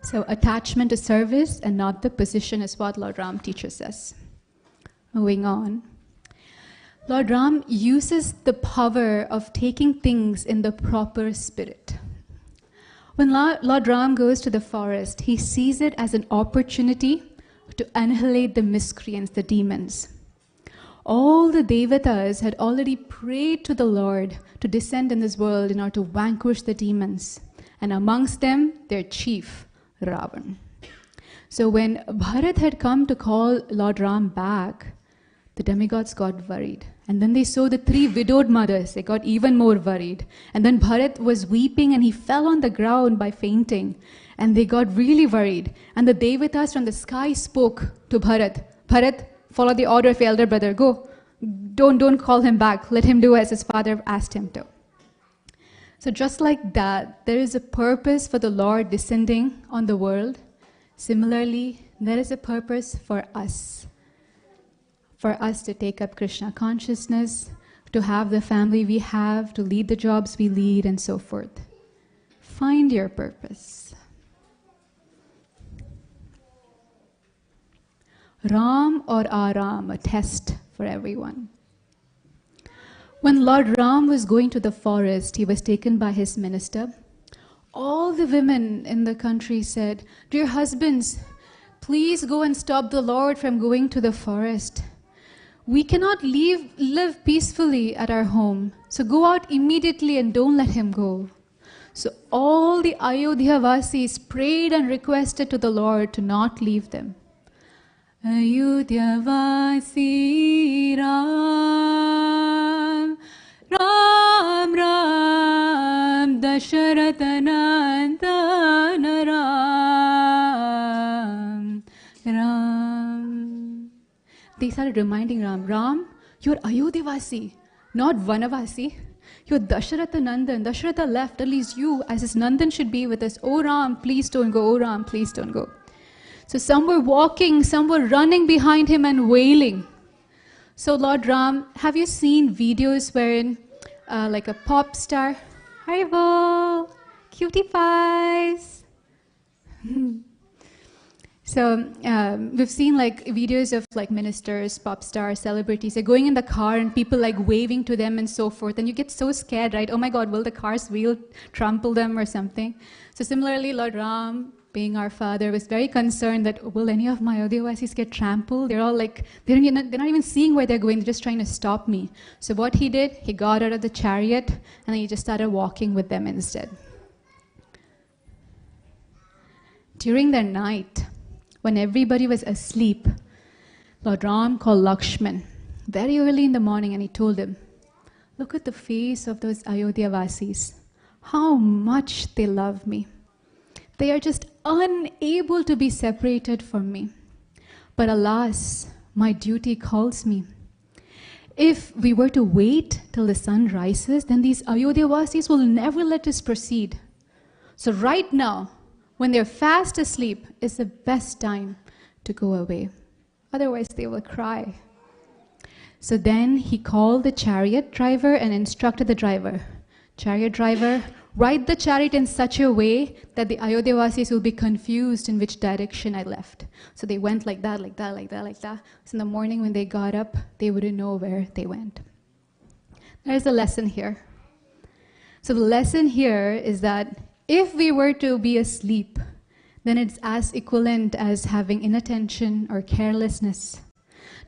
So attachment to service and not the position is what Lord Ram teaches us. Moving on. Lord Ram uses the power of taking things in the proper spirit. When Lord Ram goes to the forest, he sees it as an opportunity to annihilate the miscreants, the demons. All the Devatas had already prayed to the Lord to descend in this world in order to vanquish the demons, and amongst them, their chief, Ravan. So when Bharat had come to call Lord Ram back, the demigods got worried. And then they saw the 3 widowed mothers. They got even more worried. And then Bharat was weeping and he fell on the ground by fainting. And they got really worried. And the Devatas from the sky spoke to Bharat. Bharat, follow the order of your elder brother. Go. Don't call him back. Let him do as his father asked him to. So just like that, there is a purpose for the Lord descending on the world. Similarly, there is a purpose for us to take up Krishna consciousness, to have the family we have, to lead the jobs we lead, and so forth. Find your purpose. Ram or Aram, a test for everyone. When Lord Ram was going to the forest, he was taken by his minister. All the women in the country said, "Dear husbands, please go and stop the Lord from going to the forest. We cannot live peacefully at our home, so go out immediately and don't let him go." So all the Ayodhya Vasis prayed and requested to the Lord to not leave them. Ayodhya Vasi Ram, Ram Ram, Dasharatha Nandana Ram, Ram. They started reminding Ram, you're Ayodhya Vasi, not Vanavasi. You're Dasharatha Nandan. Dasharatha left, at least you, as his Nandan, should be with us. Oh Ram, please don't go. Oh Ram, please don't go. So some were walking, some were running behind him and wailing. So Lord Ram, have you seen videos wherein like a pop star, Haribo, cutie pies. So we've seen like videos of like ministers, pop stars, celebrities. They're going in the car and people like waving to them and so forth. And you get so scared, right? Oh my God, will the car's wheel trample them or something? So similarly, Lord Ram, being our father, was very concerned that will any of my Ayodhya-vasis get trampled? They're all like, they're not even seeing where they're going. They're just trying to stop me. So what he did, he got out of the chariot and then he just started walking with them instead. During the night, when everybody was asleep, Lord Ram called Lakshman very early in the morning and he told him, look at the face of those Ayodhya-vasis, how much they love me. They are just unable to be separated from me. But alas, my duty calls me. If we were to wait till the sun rises, then these Ayodhya-vasis will never let us proceed. So right now, when they're fast asleep, is the best time to go away. Otherwise, they will cry. So then he called the chariot driver and instructed the driver, chariot driver, ride the chariot in such a way that the Ayodhyawasis will be confused in which direction I left. So they went like that, like that, like that, like that. So in the morning when they got up, they wouldn't know where they went. There's a lesson here. So the lesson here is that if we were to be asleep, then it's as equivalent as having inattention or carelessness,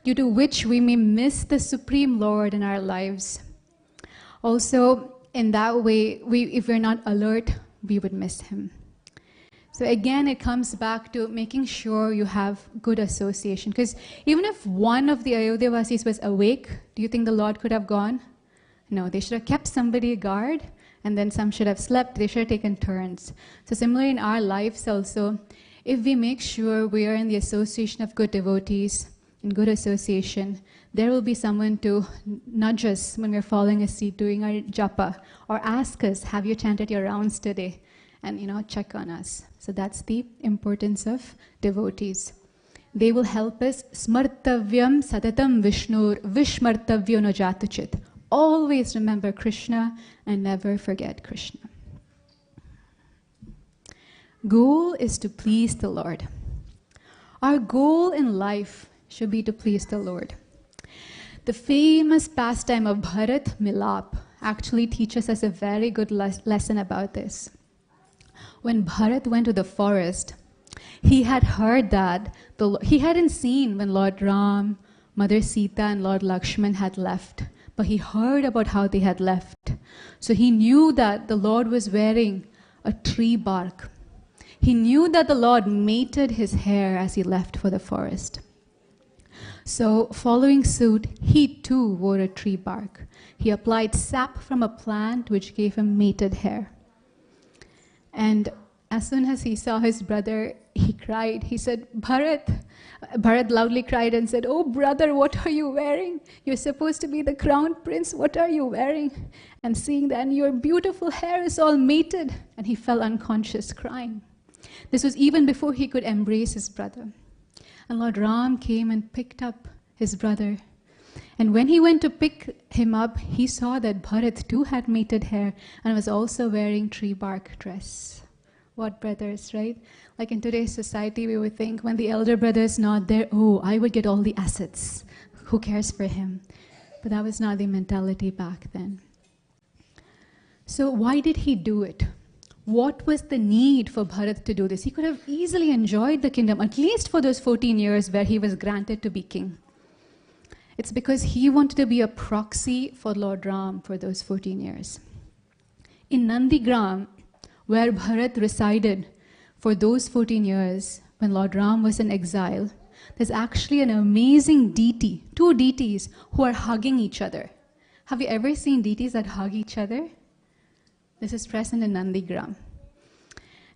due to which we may miss the Supreme Lord in our lives. Also, in that way, if we're not alert, we would miss him. So again, it comes back to making sure you have good association. Because even if one of the Ayodhyawasis was awake, do you think the Lord could have gone? No, they should have kept somebody guard, and then some should have slept. They should have taken turns. So similarly in our lives also, if we make sure we are in the association of good devotees, in good association, there will be someone to nudge us when we're falling asleep doing our japa, or ask us, have you chanted your rounds today? And check on us. So that's the importance of devotees. They will help us. Smartavyam satatam vishnur vishmartavyo no jatuchit. Always remember Krishna and never forget Krishna. Goal is to please the Lord. Our goal in life should be to please the Lord. The famous pastime of Bharat Milap actually teaches us a very good lesson about this. When Bharat went to the forest, he had heard that he hadn't seen when Lord Ram, Mother Sita and Lord Lakshman had left, but he heard about how they had left. So he knew that the Lord was wearing a tree bark. He knew that the Lord mated his hair as he left for the forest. So following suit, he too wore a tree bark. He applied sap from a plant which gave him mated hair. And as soon as he saw his brother, he cried. He said, Bharat. Bharat loudly cried and said, oh brother, what are you wearing? You're supposed to be the crown prince. What are you wearing? And seeing that your beautiful hair is all mated. And he fell unconscious crying. This was even before he could embrace his brother. And Lord Ram came and picked up his brother. And when he went to pick him up, he saw that Bharat too had mated hair and was also wearing tree bark dress. What brothers, right? Like in today's society, we would think when the elder brother is not there, oh, I would get all the assets. Who cares for him? But that was not the mentality back then. So why did he do it? What was the need for Bharat to do this? He could have easily enjoyed the kingdom, at least for those 14 years where he was granted to be king. It's because he wanted to be a proxy for Lord Ram for those 14 years. In Nandigram, where Bharat resided for those 14 years, when Lord Ram was in exile, there's actually an amazing deity, two deities who are hugging each other. Have you ever seen deities that hug each other? This is present in Nandigram.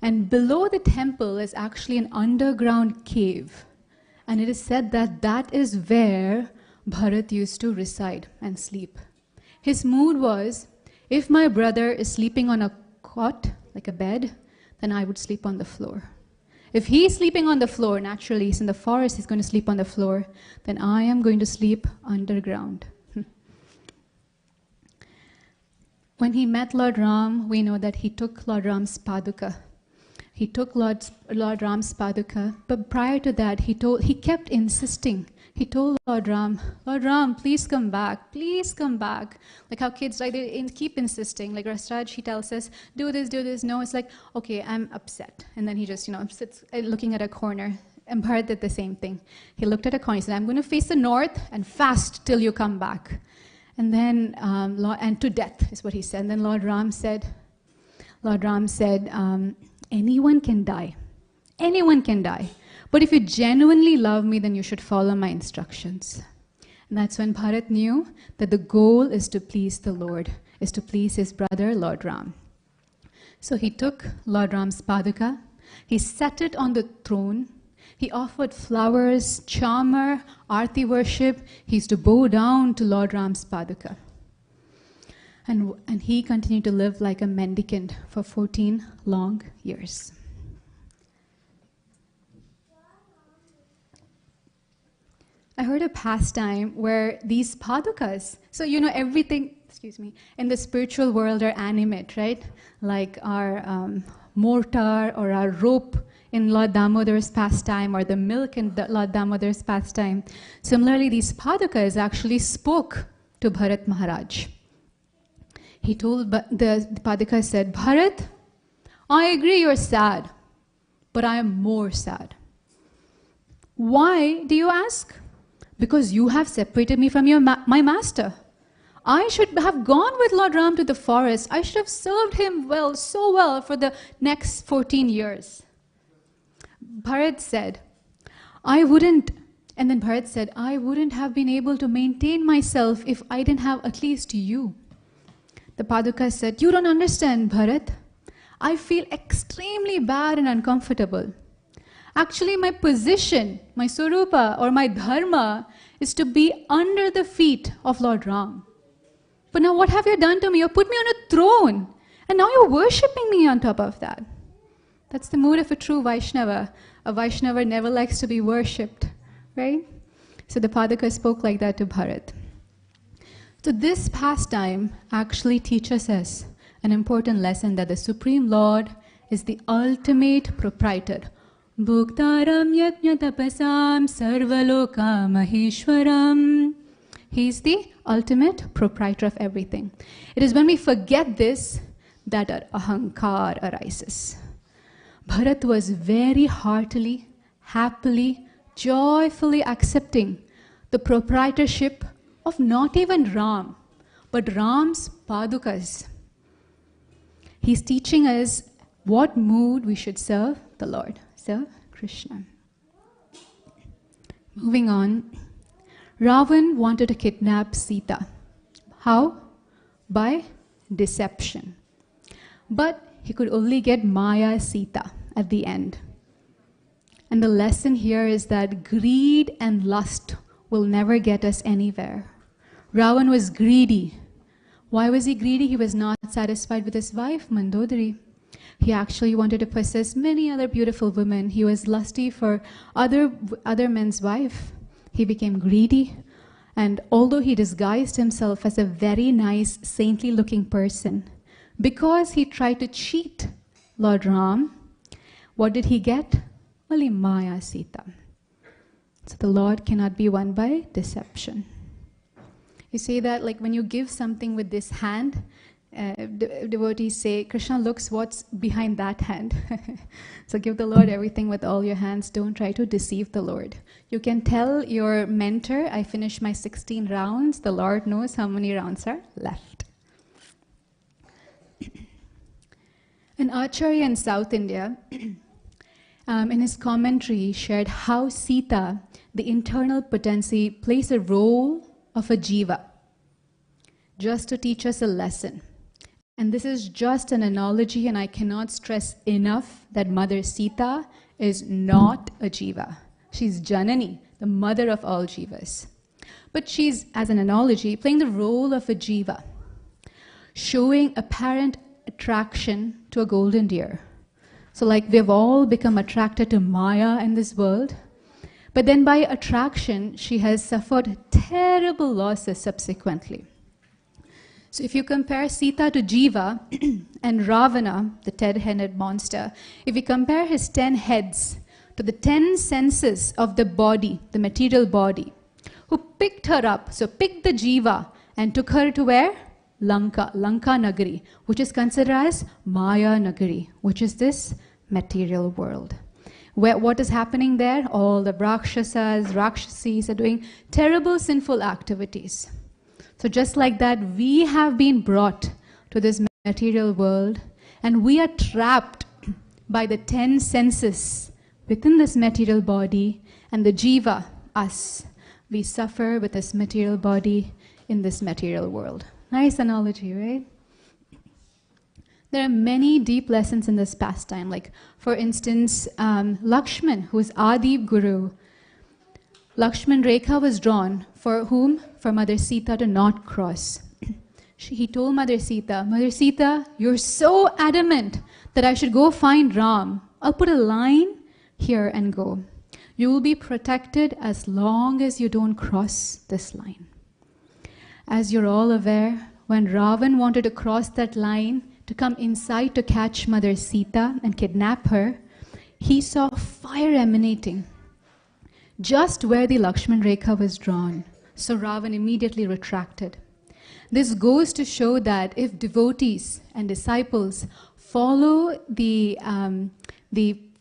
And below the temple is actually an underground cave. And it is said that that is where Bharat used to reside and sleep. His mood was, if my brother is sleeping on a cot, like a bed, then I would sleep on the floor. If he's sleeping on the floor, naturally, he's in the forest, he's going to sleep on the floor, then I am going to sleep underground. When he met Lord Ram, we know that he took Lord Ram's paduka. He took Lord Ram's paduka, but prior to that, he kept insisting. He told Lord Ram, please come back, please come back. Like how kids, right, they keep insisting. Like Rasraj, he tells us, do this. No, it's like, okay, I'm upset. And then he just, sits looking at a corner. And Bharat did the same thing. He looked at a corner, he said, I'm going to face the north and fast till you come back. And then, and to death is what he said. And then Lord Ram said, anyone can die. Anyone can die. But if you genuinely love me, then you should follow my instructions. And that's when Bharat knew that the goal is to please the Lord, is to please his brother, Lord Ram. So he took Lord Ram's paduka, he set it on the throne, he offered flowers, charmer, arti worship. He used to bow down to Lord Ram's paduka. And he continued to live like a mendicant for 14 long years. I heard a pastime where these padukas, so everything, excuse me, in the spiritual world are animate, right? Like our mortar or our rope in Lord Damodar's pastime, or the milk in Lord Damodar's pastime. Similarly, these padukas actually spoke to Bharat Maharaj. He told, the paduka said, Bharat, I agree you're sad, but I am more sad. Why, do you ask? Because you have separated me from my master. I should have gone with Lord Ram to the forest. I should have served him well, so well, for the next 14 years. Bharat said, I wouldn't have been able to maintain myself if I didn't have at least you. The paduka said, you don't understand, Bharat. I feel extremely bad and uncomfortable. Actually, my position, my swarupa or my dharma is to be under the feet of Lord Ram. But now what have you done to me? You put me on a throne, and now you're worshipping me on top of that. That's the mood of a true Vaishnava. A Vaishnava never likes to be worshipped, right? So the paduka spoke like that to Bharat. So this pastime actually teaches us an important lesson, that the Supreme Lord is the ultimate proprietor. Bhuktaram yajna tapasam sarvaloka maheshwaram. He is the ultimate proprietor of everything. It is when we forget this that our ahankar arises. Bharat was very heartily, happily, joyfully accepting the proprietorship of not even Ram, but Ram's padukas. He's teaching us what mood we should serve the Lord, serve Krishna. Moving on, Ravan wanted to kidnap Sita. How? By deception. But he could only get Maya Sita at the end. And the lesson here is that greed and lust will never get us anywhere. Ravan was greedy. Why was he greedy? He was not satisfied with his wife, Mandodari. He actually wanted to possess many other beautiful women. He was lusty for other men's wife. He became greedy. And although he disguised himself as a very nice, saintly-looking person, because he tried to cheat Lord Ram, what did he get? Only Maya Sita. So the Lord cannot be won by deception. You say that like when you give something with this hand, devotees say, Krishna looks what's behind that hand. So give the Lord everything with all your hands. Don't try to deceive the Lord. You can tell your mentor, I finished my 16 rounds. The Lord knows how many rounds are left. An Acharya in South India, in his commentary, shared how Sita, the internal potency, plays a role of a jiva, just to teach us a lesson. And this is just an analogy, and I cannot stress enough that Mother Sita is not a jiva. She's Janani, the mother of all jivas. But she's, as an analogy, playing the role of a jiva, showing apparent attraction to a golden deer. So like we've all become attracted to Maya in this world, but then by attraction, she has suffered terrible losses subsequently. So if you compare Sita to Jiva and Ravana, the 10-headed monster, if you compare his 10 heads to the 10 senses of the body, the material body, who picked her up, so picked the Jiva and took her to where? Lanka Nagari, which is considered as Maya Nagari, which is this material world. What is happening there? All the Rakshasis are doing terrible sinful activities. So just like that, we have been brought to this material world, and we are trapped by the 10 senses within this material body, and the jiva, us, we suffer with this material body in this material world. Nice analogy, right? There are many deep lessons in this pastime. Like, for instance, Lakshman, who is Adi Guru. Lakshman Rekha was drawn for whom? For Mother Sita to not cross. He told Mother Sita, you're so adamant that I should go find Ram. I'll put a line here and go. You will be protected as long as you don't cross this line. As you're all aware, when Ravan wanted to cross that line to come inside to catch Mother Sita and kidnap her, he saw fire emanating just where the Lakshman Rekha was drawn. So Ravan immediately retracted. This goes to show that if devotees and disciples follow the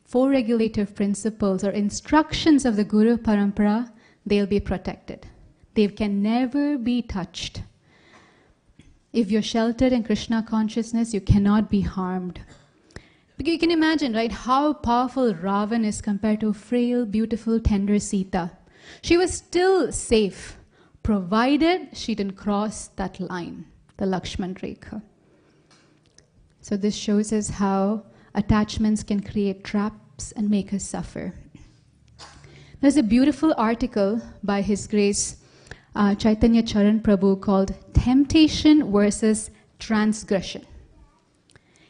four regulative principles or instructions of the Guru Parampara, they'll be protected. They can never be touched. If you're sheltered in Krishna consciousness, you cannot be harmed. Because you can imagine, right, how powerful Ravan is compared to frail, beautiful, tender Sita. She was still safe, provided she didn't cross that line, the Lakshman Rekha. So this shows us how attachments can create traps and make us suffer. There's a beautiful article by His Grace Chaitanya Charan Prabhu called Temptation versus Transgression.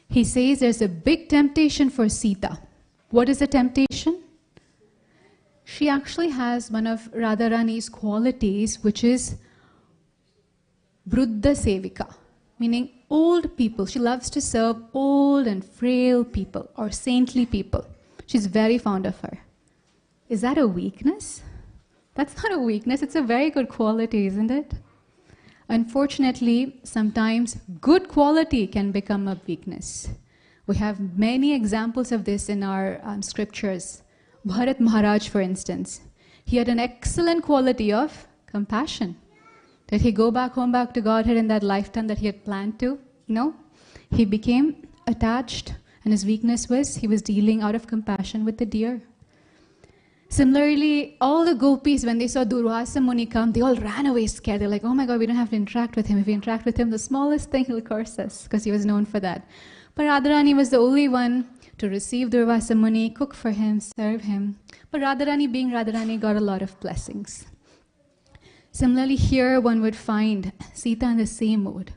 He says there's a big temptation for Sita. What is the temptation? She actually has one of Radharani's qualities, which is Bruddha Sevika, meaning old people. She loves to serve old and frail people or saintly people. She's very fond of her. Is that a weakness? That's not a weakness. It's a very good quality, isn't it? Unfortunately, sometimes good quality can become a weakness. We have many examples of this in our scriptures. Bharat Maharaj, for instance, he had an excellent quality of compassion. Did he go back home, back to Godhead in that lifetime that he had planned to? No. He became attached, and his weakness was he was dealing out of compassion with the deer. Similarly, all the gopis, when they saw Durvasa Muni come, they all ran away scared. They're like, oh my God, we don't have to interact with him. If we interact with him, the smallest thing, he'll curse us, because he was known for that. But Radharani was the only one to receive Durvasa Muni, cook for him, serve him. But Radharani, being Radharani, got a lot of blessings. Similarly, here one would find Sita in the same mode.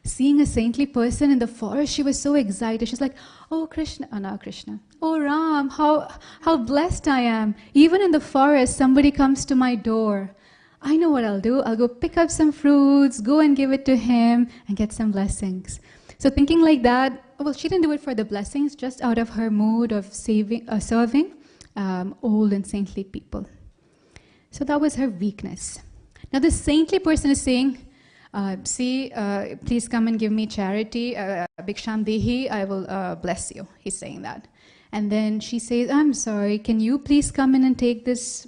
Seeing a saintly person in the forest, she was so excited. She's like, oh Krishna, oh no, Krishna. Oh Ram, how blessed I am. Even in the forest, somebody comes to my door. I know what I'll do. I'll go pick up some fruits, go and give it to him, and get some blessings. So thinking like that, well, she didn't do it for the blessings, just out of her mood of serving old and saintly people. So that was her weakness. Now the saintly person is saying, please come and give me charity, Bhiksham Dehi, I will bless you. He's saying that. And then she says, I'm sorry, can you please come in and take this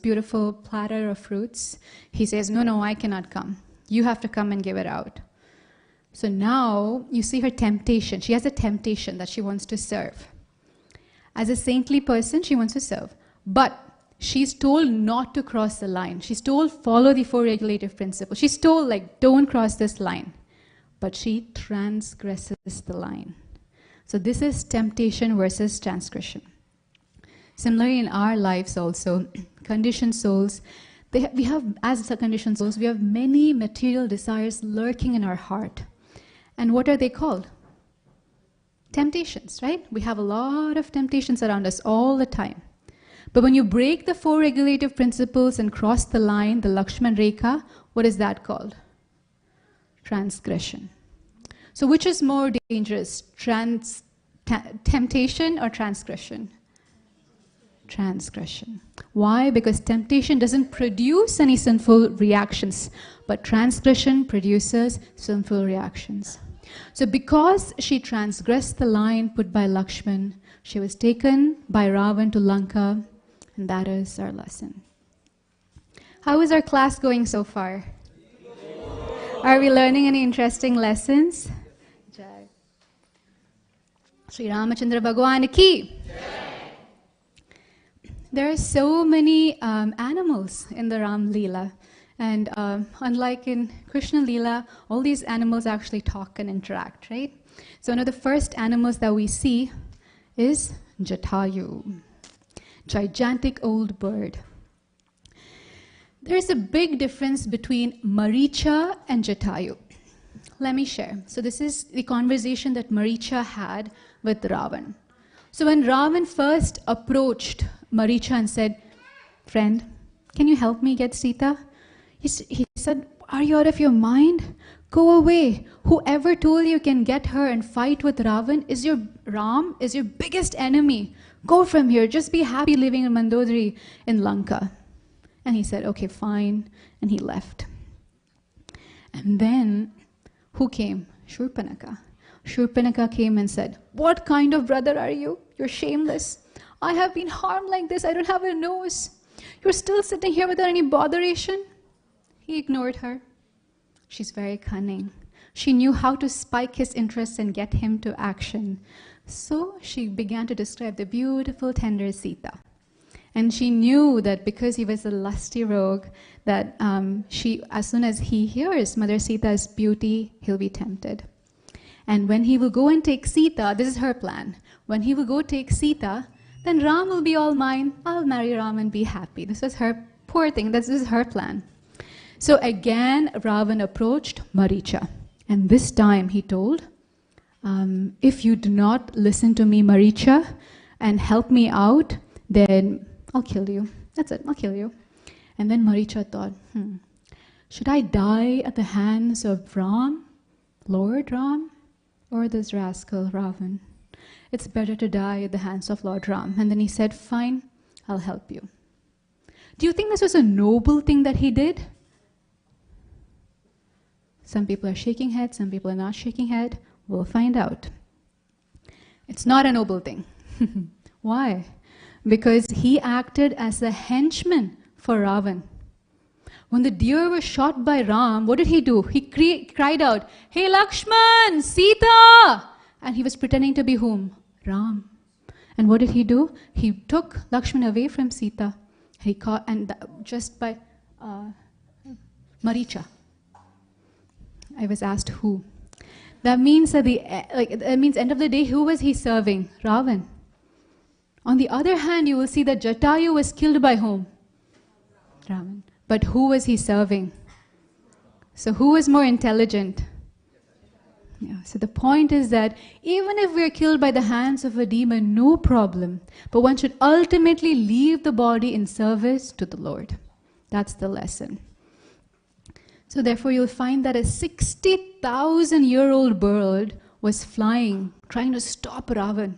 beautiful platter of fruits? He says, no, I cannot come. You have to come and give it out. So now you see her temptation. She has a temptation that she wants to serve. As a saintly person, she wants to serve. But she's told not to cross the line. She's told follow the four regulative principles. She's told like don't cross this line. But she transgresses the line. So this is temptation versus transgression. Similarly in our lives also, conditioned souls, we have, as conditioned souls, we have many material desires lurking in our heart. And what are they called? Temptations, right? We have a lot of temptations around us all the time. But when you break the four regulative principles and cross the line, the Lakshman Rekha, what is that called? Transgression. So which is more dangerous, temptation or transgression? Transgression. Why? Because temptation doesn't produce any sinful reactions, but transgression produces sinful reactions. So because she transgressed the line put by Lakshman, she was taken by Ravan to Lanka, and that is our lesson. How is our class going so far? Are we learning any interesting lessons? Jai. Sri Ramachandra Bhagwan ki. There are so many animals in the Ram Leela. And unlike in Krishna Leela, all these animals actually talk and interact, right? So one of the first animals that we see is Jatayu, gigantic old bird. There's a big difference between Maricha and Jatayu. Let me share. So this is the conversation that Maricha had with Ravan. So when Ravan first approached Maricha and said, friend, can you help me get Sita? He said, are you out of your mind? Go away. Whoever told you can get her and fight with Ravan is your biggest enemy. Go from here. Just be happy living in Mandodari in Lanka. And he said, okay, fine. And he left. And then, who came? Shurpanaka. Shurpanaka came and said, what kind of brother are you? You're shameless. I have been harmed like this. I don't have a nose. You're still sitting here without any botheration? He ignored her. She's very cunning. She knew how to spike his interest and get him to action. So she began to describe the beautiful, tender Sita. And she knew that because he was a lusty rogue, that as soon as he hears Mother Sita's beauty, he'll be tempted. And when he will go and take Sita, this is her plan. When he will go take Sita, then Ram will be all mine. I'll marry Ram and be happy. This was her poor thing. This is her plan. So again, Ravan approached Maricha. And this time he told, if you do not listen to me, Maricha, and help me out, then I'll kill you. That's it, I'll kill you. And then Maricha thought, should I die at the hands of Ram, Lord Ram, or this rascal Ravan? It's better to die at the hands of Lord Ram. And then he said, fine, I'll help you. Do you think this was a noble thing that he did? Some people are shaking head, some people are not shaking head. We'll find out. It's not a noble thing. Why? Because he acted as a henchman for Ravan. When the deer was shot by Ram, what did he do? He cried out, hey Lakshman, Sita! And he was pretending to be whom? Ram. And what did he do? He took Lakshman away from Sita. He caught, and just by Maricha. I was asked who. That means at end of the day, who was he serving? Ravan. On the other hand, you will see that Jatayu was killed by whom? Ravan. But who was he serving? So who was more intelligent? Yeah. So the point is that even if we are killed by the hands of a demon, no problem. But one should ultimately leave the body in service to the Lord. That's the lesson. So therefore you'll find that a 60,000-year-old bird was flying, trying to stop Ravan.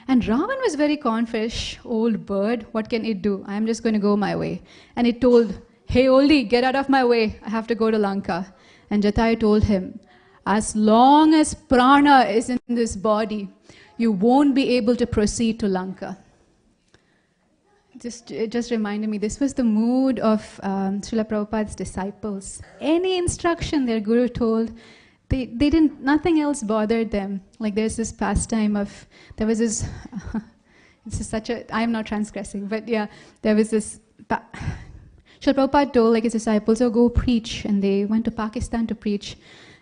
And Ravan was very confident, old bird, what can it do? I'm just going to go my way. And it told, hey oldie, get out of my way, I have to go to Lanka. And Jatayu told him, as long as prana is in this body, you won't be able to proceed to Lanka. It just reminded me, this was the mood of Srila Prabhupada's disciples. Any instruction their guru told, they didn't, nothing else bothered them. Like there's this pastime of, there was this, I'm not transgressing, but yeah, there was this, Srila Prabhupada told like his disciples, oh, go preach. And they went to Pakistan to preach.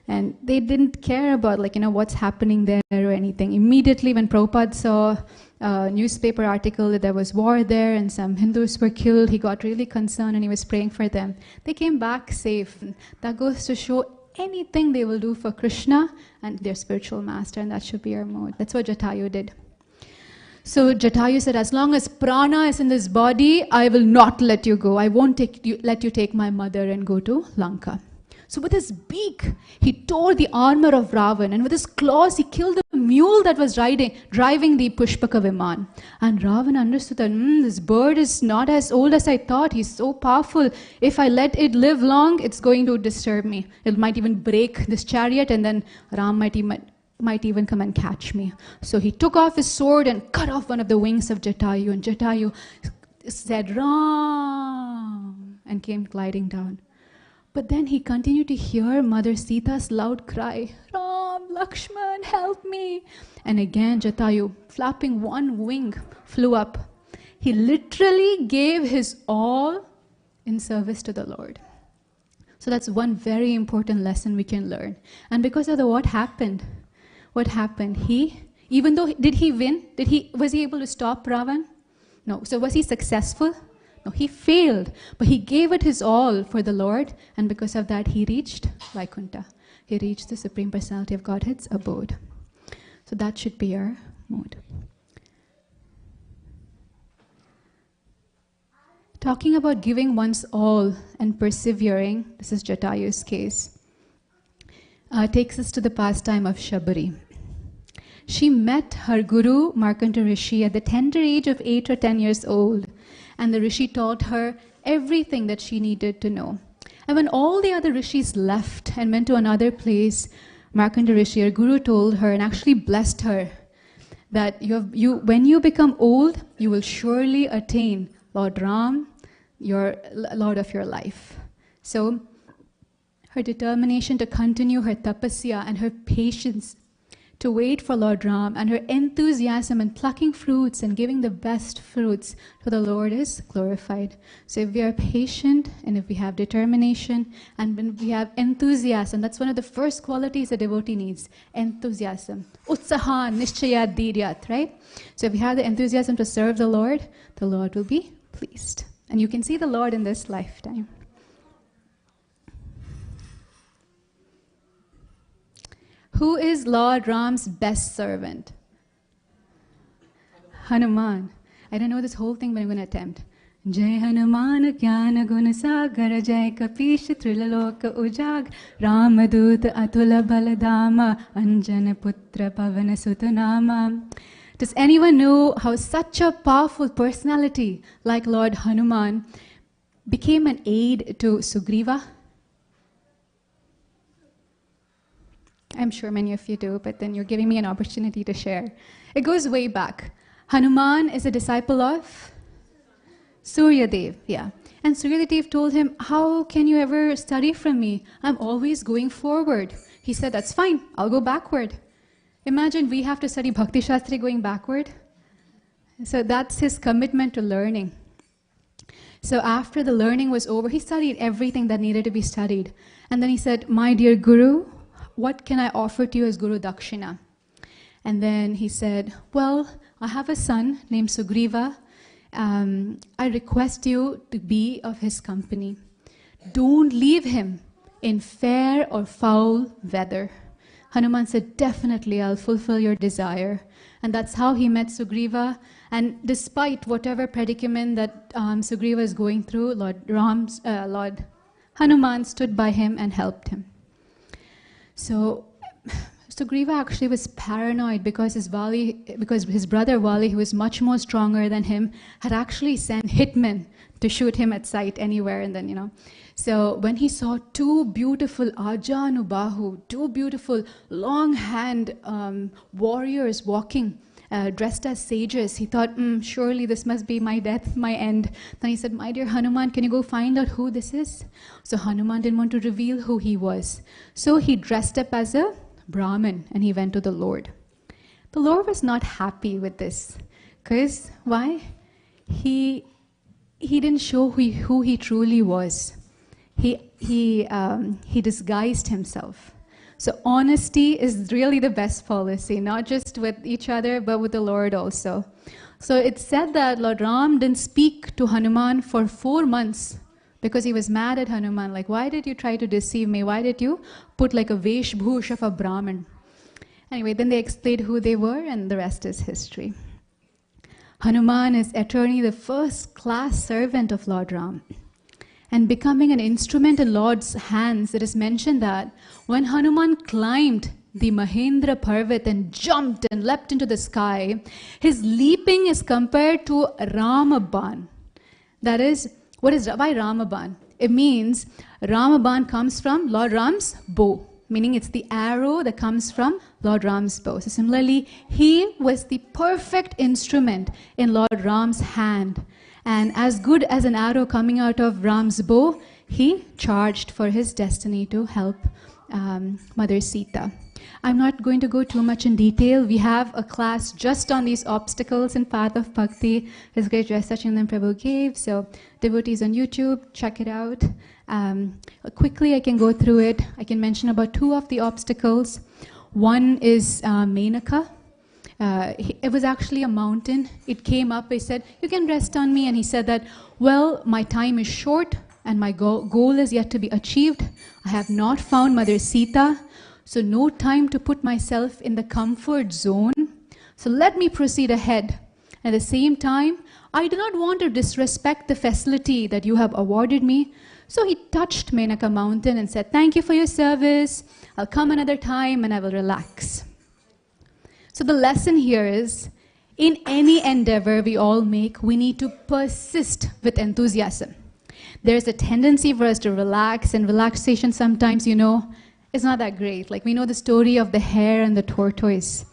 And they didn't care about what's happening there or anything. Immediately when Prabhupada saw a newspaper article that there was war there and some Hindus were killed, he got really concerned and he was praying for them. They came back safe. That goes to show anything they will do for Krishna and their spiritual master, and that should be our mode. That's what Jatayu did. So Jatayu said, as long as prana is in this body, I will not let you go. I won't let you take my mother and go to Lanka. So with his beak, he tore the armor of Ravan, and with his claws, he killed the mule that was driving the Pushpaka Viman. And Ravan understood that this bird is not as old as I thought. He's so powerful. If I let it live long, it's going to disturb me. It might even break this chariot, and then Ram might even come and catch me. So he took off his sword and cut off one of the wings of Jatayu, and Jatayu said, Ram, and came gliding down. But then he continued to hear Mother Sita's loud cry, Ram, Lakshman, help me. And again Jatayu, flapping one wing, flew up. He literally gave his all in service to the Lord. So that's one very important lesson we can learn. And because of what happened? What happened? Even though, did he win? Was he able to stop Ravan? No. So was he successful? No, he failed, but he gave it his all for the Lord, and because of that, he reached Vaikuntha. He reached the Supreme Personality of Godhead's abode. So that should be our mode. Talking about giving one's all and persevering, this is Jatayu's case. takes us to the pastime of Shabari. She met her guru, Markanta Rishi, at the tender age of 8 or 10 years old, and the Rishi taught her everything that she needed to know. And when all the other Rishis left and went to another place, Markanta Rishi, her guru, told her and actually blessed her that when you become old, you will surely attain Lord Ram, your Lord of your life. So her determination to continue her tapasya and her patience to wait for Lord Ram and her enthusiasm in plucking fruits and giving the best fruits to the Lord is glorified. So if we are patient and if we have determination and when we have enthusiasm, that's one of the first qualities a devotee needs, enthusiasm. Utsaha nishchaya dhiryat, right? So if we have the enthusiasm to serve the Lord will be pleased. And you can see the Lord in this lifetime. Who is Lord Ram's best servant? Hanuman. I don't know this whole thing, but I'm going to attempt. Jai Hanuman Jnana Guna Sagar Jai Kapish Trilaloka Ujag Ramadut Atula Baladama Anjana Putra Pavana Sutanama. Does anyone know how such a powerful personality like Lord Hanuman became an aid to Sugriva? I'm sure many of you do, but then you're giving me an opportunity to share. It goes way back. Hanuman is a disciple of Suryadev, yeah. And Suryadev told him, how can you ever study from me? I'm always going forward. He said, that's fine, I'll go backward. Imagine we have to study Bhakti Shastri going backward. So that's his commitment to learning. So after the learning was over, he studied everything that needed to be studied. And then he said, my dear Guru, what can I offer to you as Guru Dakshina? And then he said, well, I have a son named Sugriva. I request you to be of his company. Don't leave him in fair or foul weather. Hanuman said, definitely, I'll fulfill your desire. And that's how he met Sugriva. And despite whatever predicament that Sugriva is going through, Lord Hanuman stood by him and helped him. So Sugriva actually was paranoid because his brother Vali, who was much more stronger than him, had actually sent hitmen to shoot him at sight anywhere. And then, so when he saw two beautiful Ajanubahu, two beautiful long-hand warriors walking, dressed as sages, he thought, surely this must be my death, my end. Then he said, my dear Hanuman, can you go find out who this is? So Hanuman didn't want to reveal who he was. So he dressed up as a Brahmin and he went to the Lord. The Lord was not happy with this. Because why? He didn't show who he truly was. He disguised himself. So honesty is really the best policy, not just with each other, but with the Lord also. So it's said that Lord Ram didn't speak to Hanuman for 4 months because he was mad at Hanuman. Like, why did you try to deceive me? Why did you put like a Veshbhush of a Brahmin? Anyway, then they explained who they were and the rest is history. Hanuman is eternally the first-class servant of Lord Ram. And becoming an instrument in Lord's hands, it is mentioned that when Hanuman climbed the Mahendra Parvat and jumped and leapt into the sky, his leaping is compared to Ramaban. That is, why Ramaban? It means Ramaban comes from Lord Ram's bow, meaning it's the arrow that comes from Lord Ram's bow. So similarly, he was the perfect instrument in Lord Ram's hand. And as good as an arrow coming out of Ram's bow, he charged for his destiny to help Mother Sita. I'm not going to go too much in detail. We have a class just on these obstacles in Path of Bhakti. His great Sachindan Prabhu gave. So devotees on YouTube, check it out. Quickly, I can go through it. I can mention about 2 of the obstacles. One is Menaka. It was actually a mountain. It came up. He said, you can rest on me. And he said that, well, my time is short and my goal is yet to be achieved. I have not found Mother Sita. So no time to put myself in the comfort zone. So let me proceed ahead. At the same time, I do not want to disrespect the facility that you have awarded me. So he touched Menaka mountain and said, "Thank you for your service. I'll come another time and I will relax." So the lesson here is, in any endeavor we all make, we need to persist with enthusiasm. There's a tendency for us to relax, and relaxation sometimes, is not that great. Like we know the story of the hare and the tortoise.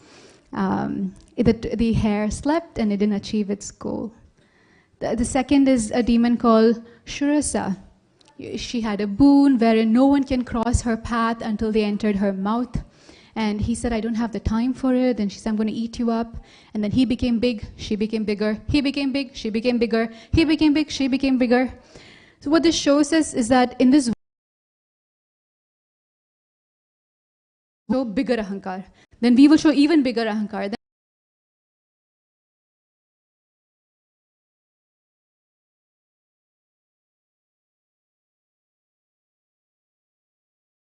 The hare slept and it didn't achieve its goal. The second is a demon called Shurasa. She had a boon wherein no one can cross her path until they entered her mouth. And he said, "I don't have the time for it." And she said, "I'm going to eat you up." And then he became big, she became bigger. He became big, she became bigger. He became big, she became bigger. So what this shows us is that in this show bigger ahankar, then we will show even bigger ahankar.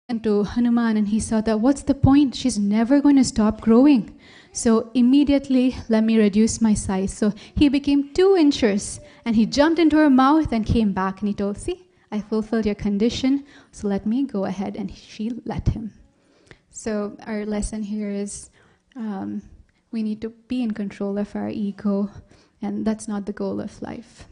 And to Hanuman, and he saw that what's the point? She's never going to stop growing. So immediately, let me reduce my size. So he became 2 inches, and he jumped into her mouth and came back, and he told, "See, I fulfilled your condition, so let me go ahead." And she let him. So our lesson here is we need to be in control of our ego, and that's not the goal of life.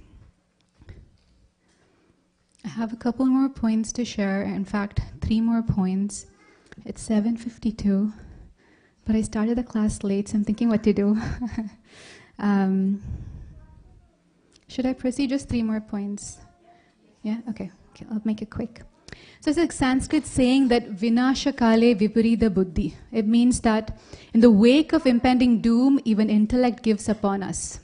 I have a couple more points to share. In fact, 3 more points. It's 7:52, but I started the class late, so I'm thinking what to do. Should I proceed? Just 3 more points. Yeah? Okay, I'll make it quick. So it's a Sanskrit saying that Vinashakale Viparida Buddhi. It means that in the wake of impending doom, even intellect gives upon us.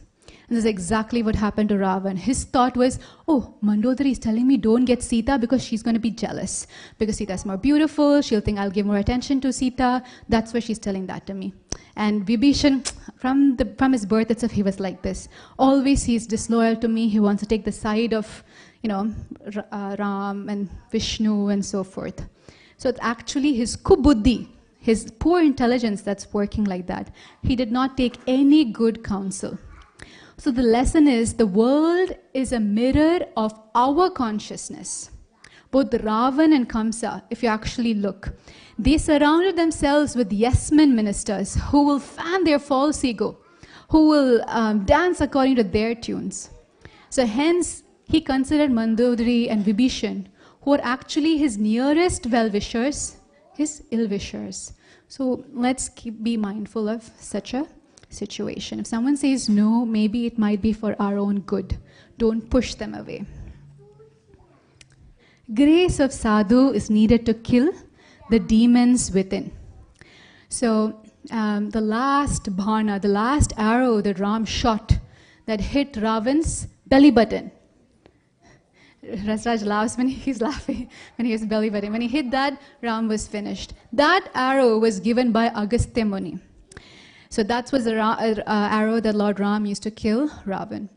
And this is exactly what happened to Ravan. His thought was, "Oh, Mandodari is telling me don't get Sita because she's going to be jealous. Because Sita is more beautiful, she'll think I'll give more attention to Sita. That's why she's telling that to me." And Vibhishan, from his birth itself, he was like this. Always he's disloyal to me. He wants to take the side of, Ram and Vishnu and so forth. So it's actually his kubuddhi, his poor intelligence that's working like that. He did not take any good counsel. So the lesson is, the world is a mirror of our consciousness. Both Ravan and Kamsa, if you actually look, they surrounded themselves with yes-men ministers who will fan their false ego, who will dance according to their tunes. So hence, he considered Mandodari and Vibhishan, who are actually his nearest well-wishers, his ill-wishers. So let's be mindful of such a situation. If someone says no, maybe it might be for our own good. Don't push them away. Grace of sadhu is needed to kill the demons within. So the last bhana, the last arrow that Ram shot that hit Ravan's belly button. Rasraj laughs when he's laughing, when he has belly button. When he hit that, Ram was finished. That arrow was given by Agastya Muni. So that was the arrow that Lord Ram used to kill Ravan.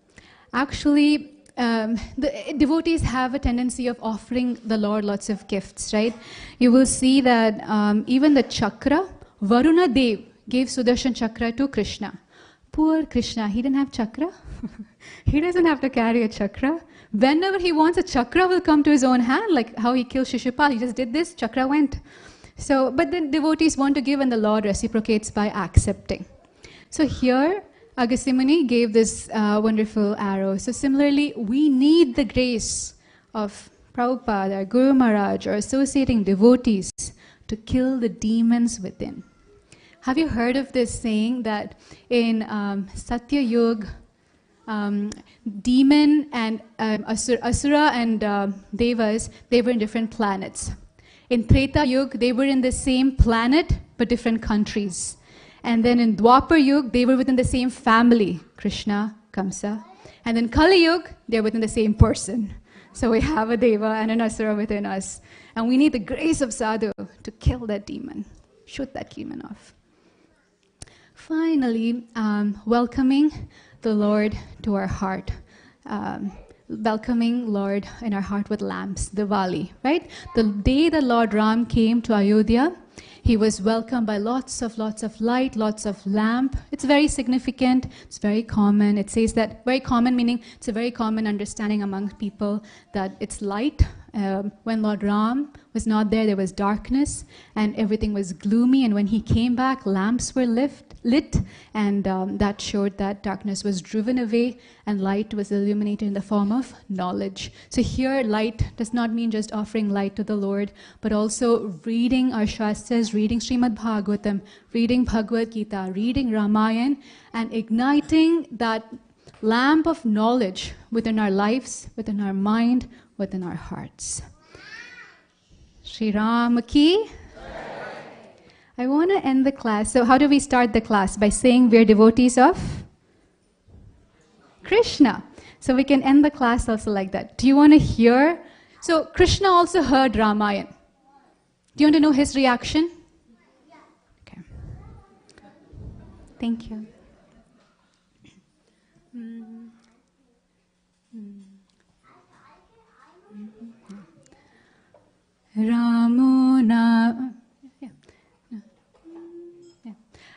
Actually, the devotees have a tendency of offering the Lord lots of gifts, right? You will see that even the chakra, Varuna Dev gave Sudarshan chakra to Krishna. Poor Krishna, he didn't have chakra. He doesn't have to carry a chakra. Whenever he wants, a chakra will come to his own hand, like how he killed Shishupal. He just did this, chakra went. So, but the devotees want to give, and the Lord reciprocates by accepting. So here, Agastya Muni gave this wonderful arrow. So similarly, we need the grace of Prabhupada, or Guru Maharaj, or associating devotees to kill the demons within. Have you heard of this saying that in Satya Yuga, demon and Asura and Devas, they were in different planets. In Treta Yuga, they were in the same planet, but different countries. And then in Dwapar Yuga, they were within the same family, Krishna, Kamsa. And then Kali Yuga, they're within the same person. So we have a Deva and an Asura within us. And we need the grace of sadhu to kill that demon, shoot that demon off. Finally, welcoming the Lord to our heart. Welcoming Lord in our heart with lamps, Diwali, right? The day that Lord Ram came to Ayodhya, he was welcomed by lots of light, lots of lamp. It's very significant. It's very common. It says that, very common meaning it's a very common understanding among people that it's light when Lord Ram was not there, there was darkness and everything was gloomy. And when he came back, lamps were lit, and that showed that darkness was driven away and light was illuminated in the form of knowledge. So here, light does not mean just offering light to the Lord, but also reading our Shastras, reading Srimad Bhagavatam, reading Bhagavad Gita, reading Ramayana, and igniting that lamp of knowledge within our lives, within our mind, within our hearts. Shri Rama ki. I want to end the class. So how do we start the class? By saying we're devotees of Krishna. So we can end the class also like that. Do you want to hear? So Krishna also heard Ramayana. Do you want to know his reaction? Okay. Thank you.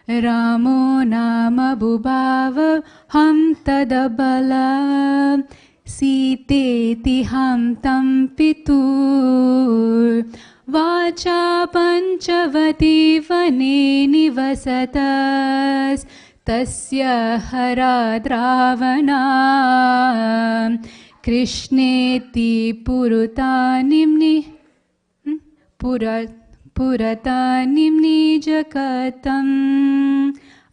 Ramo nama bubhava ham tadabala siteti ham tam pitur vacha panchavati vane nivasatas tasya haradravana krishneti purutanimni Puratanimni jakatam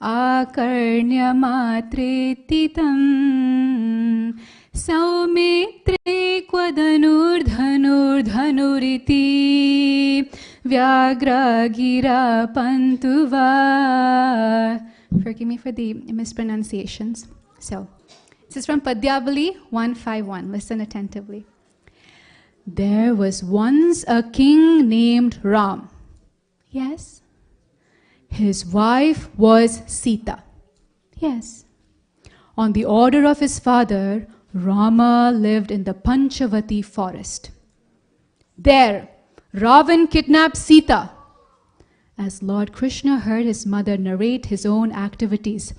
akarnyamatretitam saumitre kvadanurdhanurdhanuriti vyagragira pantuva. Forgive me for the mispronunciations. So, this is from Padyavali 151. Listen attentively. There was once a king named Ram. Yes. His wife was Sita. Yes. On the order of his father, Rama lived in the Panchavati forest. There, Ravan kidnapped Sita. As Lord Krishna heard his mother narrate his own activities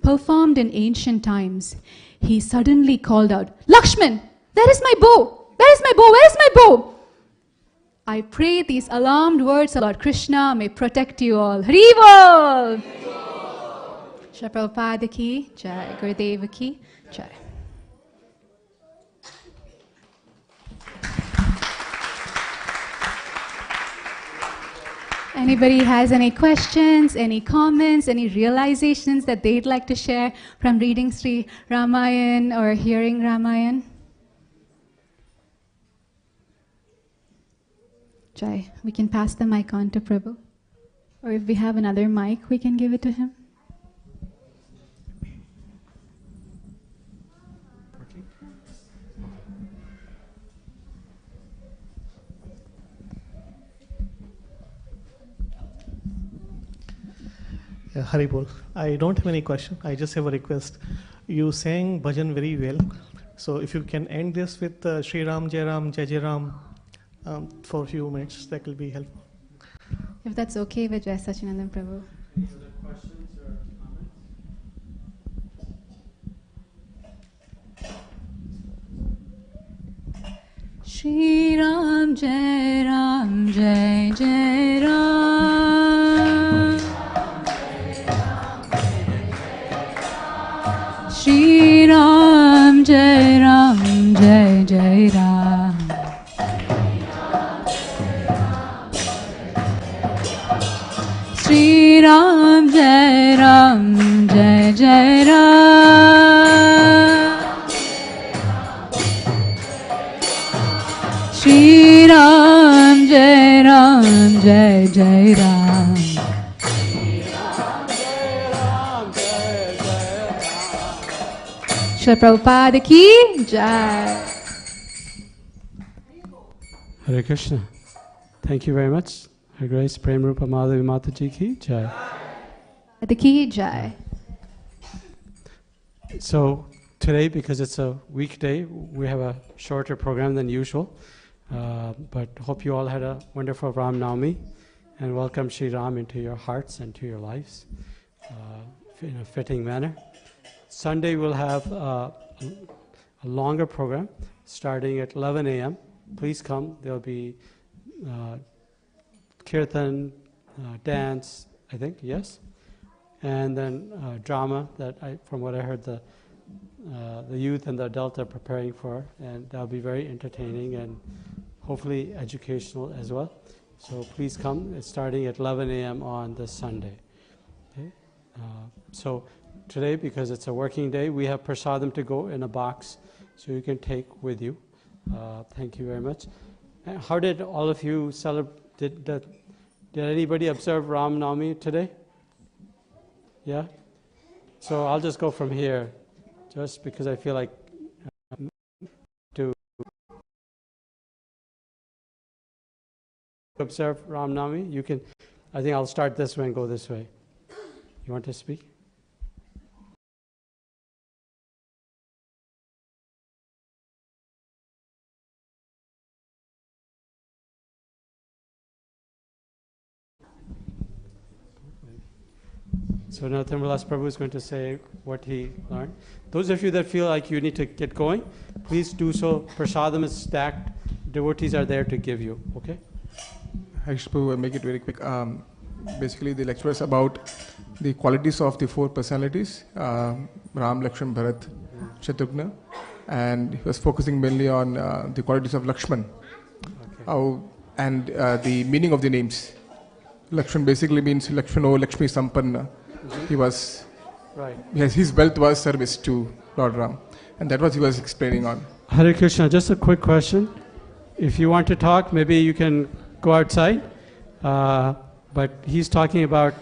performed in ancient times, he suddenly called out, "Lakshman, where is my bow? Where is my bow? Where is my bow?" I pray these alarmed words of Lord Krishna may protect you all. Haribol! Shri Prabhupada ki jai, Gurudeva ki jai. Anybody has any questions, any comments, any realizations that they'd like to share from reading Sri Ramayana or hearing Ramayana? Jai, we can pass the mic on to Prabhu. Or if we have another mic, we can give it to him. Haribol. I don't have any question. I just have a request. You sang bhajan very well. So if you can end this with Shri Ram, Jai Ram, Jai Jai Ram for a few minutes, that will be helpful. If that's okay with Jai Sachinandan Prabhu. Any other questions or comments? Shri Ram, Jai Jai Ram. Shri Ram, Jai Jai Ram. Shri Ram, Jai Jai Ram. Shri Ram, Jai Jai Ram. Shri Prabhupada ki jai. Hare Krishna. Thank you very much. Her Grace Premarupa Madhavi Mataji ki jai. The ki jai. So today, because it's a weekday, we have a shorter program than usual. But hope you all had a wonderful Ram Navami and welcome Shri Ram into your hearts and to your lives in a fitting manner. Sunday we'll have a longer program starting at 11 a.m. please come. There'll be kirtan, dance, I think, yes? And then drama that from what I heard, the youth and the adult are preparing for, and that'll be very entertaining and hopefully educational as well. So please come. It's starting at 11 a.m. on this Sunday. Okay? So today, because it's a working day, we have prasadam to go in a box, so you can take with you. Thank you very much. How did all of you celebrate? Did anybody observe Ram Navami today? Yeah? So I'll just go from here, just because I feel like to observe Ram Navami. You can, I think I'll start this way and go this way. You want to speak? So now Timbalas Prabhu is going to say what he learned. Those of you that feel like you need to get going, please do so. Prasadam is stacked. Devotees are there to give you, okay? Prabhu, I'll make it very quick. Basically, the lecture was about the qualities of the four personalities, Ram, Lakshman, Bharat, Shatrughna, and he was focusing mainly on the qualities of Lakshman, and the meaning of the names. Lakshman basically means Lakshmano, Lakshmi Sampanna. He was, right. Yes, his wealth was service to Lord Ram, and that was he was explaining on. Hare Krishna, just a quick question. If you want to talk, maybe you can go outside. But he's talking about,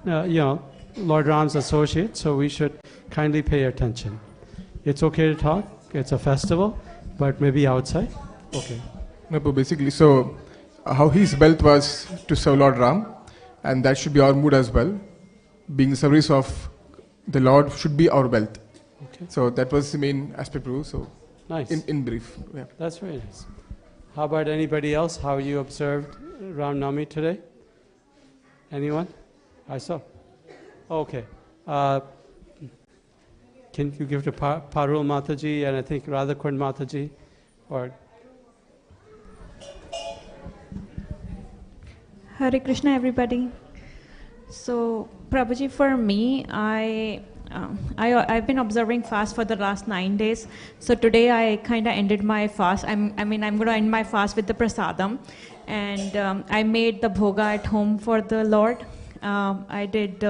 Lord Ram's associate, so we should kindly pay attention. It's okay to talk. It's a festival, but maybe outside. Okay. No, but basically, so how his wealth was to serve Lord Ram, and that should be our mood as well. Being the service of the Lord should be our wealth. Okay. So that was the main aspect, Prabhu. So nice. In brief. Yeah. That's very nice. How about anybody else? How you observed Ram Navami today? Anyone? I saw. Okay. Can you give to Parul Mataji and I think Radhakund Mataji? Or Hare Krishna, everybody. So, Prabhuji, for me, I've been observing fast for the last 9 days. So today I kind of ended my fast. I'm going to end my fast with the prasadam, and I made the bhoga at home for the Lord. I did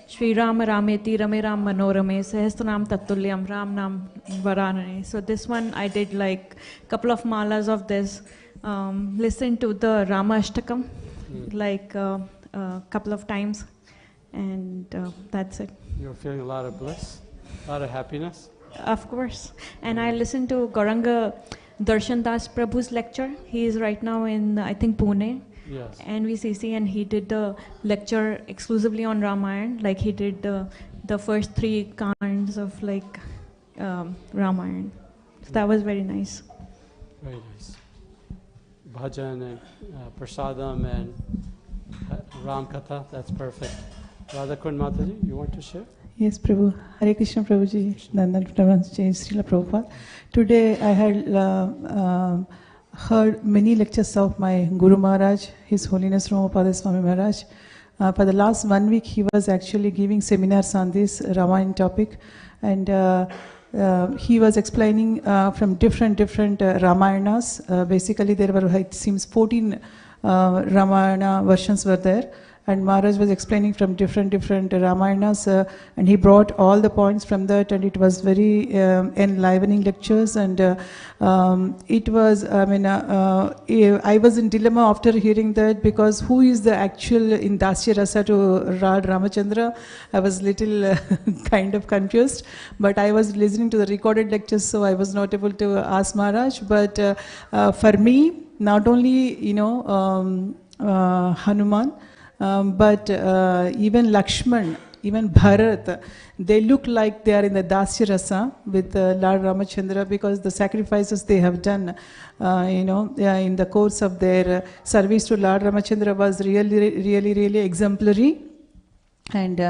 Shri Rama Rameti Rame Ram Manorame Sahasranam Tatulyam Ram Nam Varanane. So this one I did like a couple of malas of this. Listened to the Rama Ashtakam like a couple of times, and that's it. You're feeling a lot of bliss, a lot of happiness? Of course. And I listened to Gauranga Darshan Das Prabhu's lecture. He is right now in, I think, Pune. Yes. NVCC, and he did the lecture exclusively on Ramayana. Like he did the first 3 kinds of like Ramayana. So that was very nice. Very nice. Bhajan and Prasadam and Ram Katha, that's perfect. Radhakund Mataji, you want to share? Yes, Prabhu. Hare Krishna, Prabhuji. Nandan Pramans Jai Srila Prabhupada. Today I had heard many lectures of my Guru Maharaj, His Holiness Ramapada Swami Maharaj. For the last 1 week, he was actually giving seminars on this Ramayana topic, and he was explaining from different Ramayanas. Basically, there were, it seems, 14 Ramayana versions were there. And Maharaj was explaining from different Ramayanas, and he brought all the points from that, and it was very enlivening lectures. And it was, I was in dilemma after hearing that, because who is the actual in Dasi Rasa to Lord Ramachandra? I was little kind of confused, but I was listening to the recorded lectures, so I was not able to ask Maharaj. But for me, not only Hanuman, but even Lakshman, even Bharat, they look like they are in the Dasya Rasa with Lord Ramachandra, because the sacrifices they have done, in the course of their service to Lord Ramachandra was really exemplary. And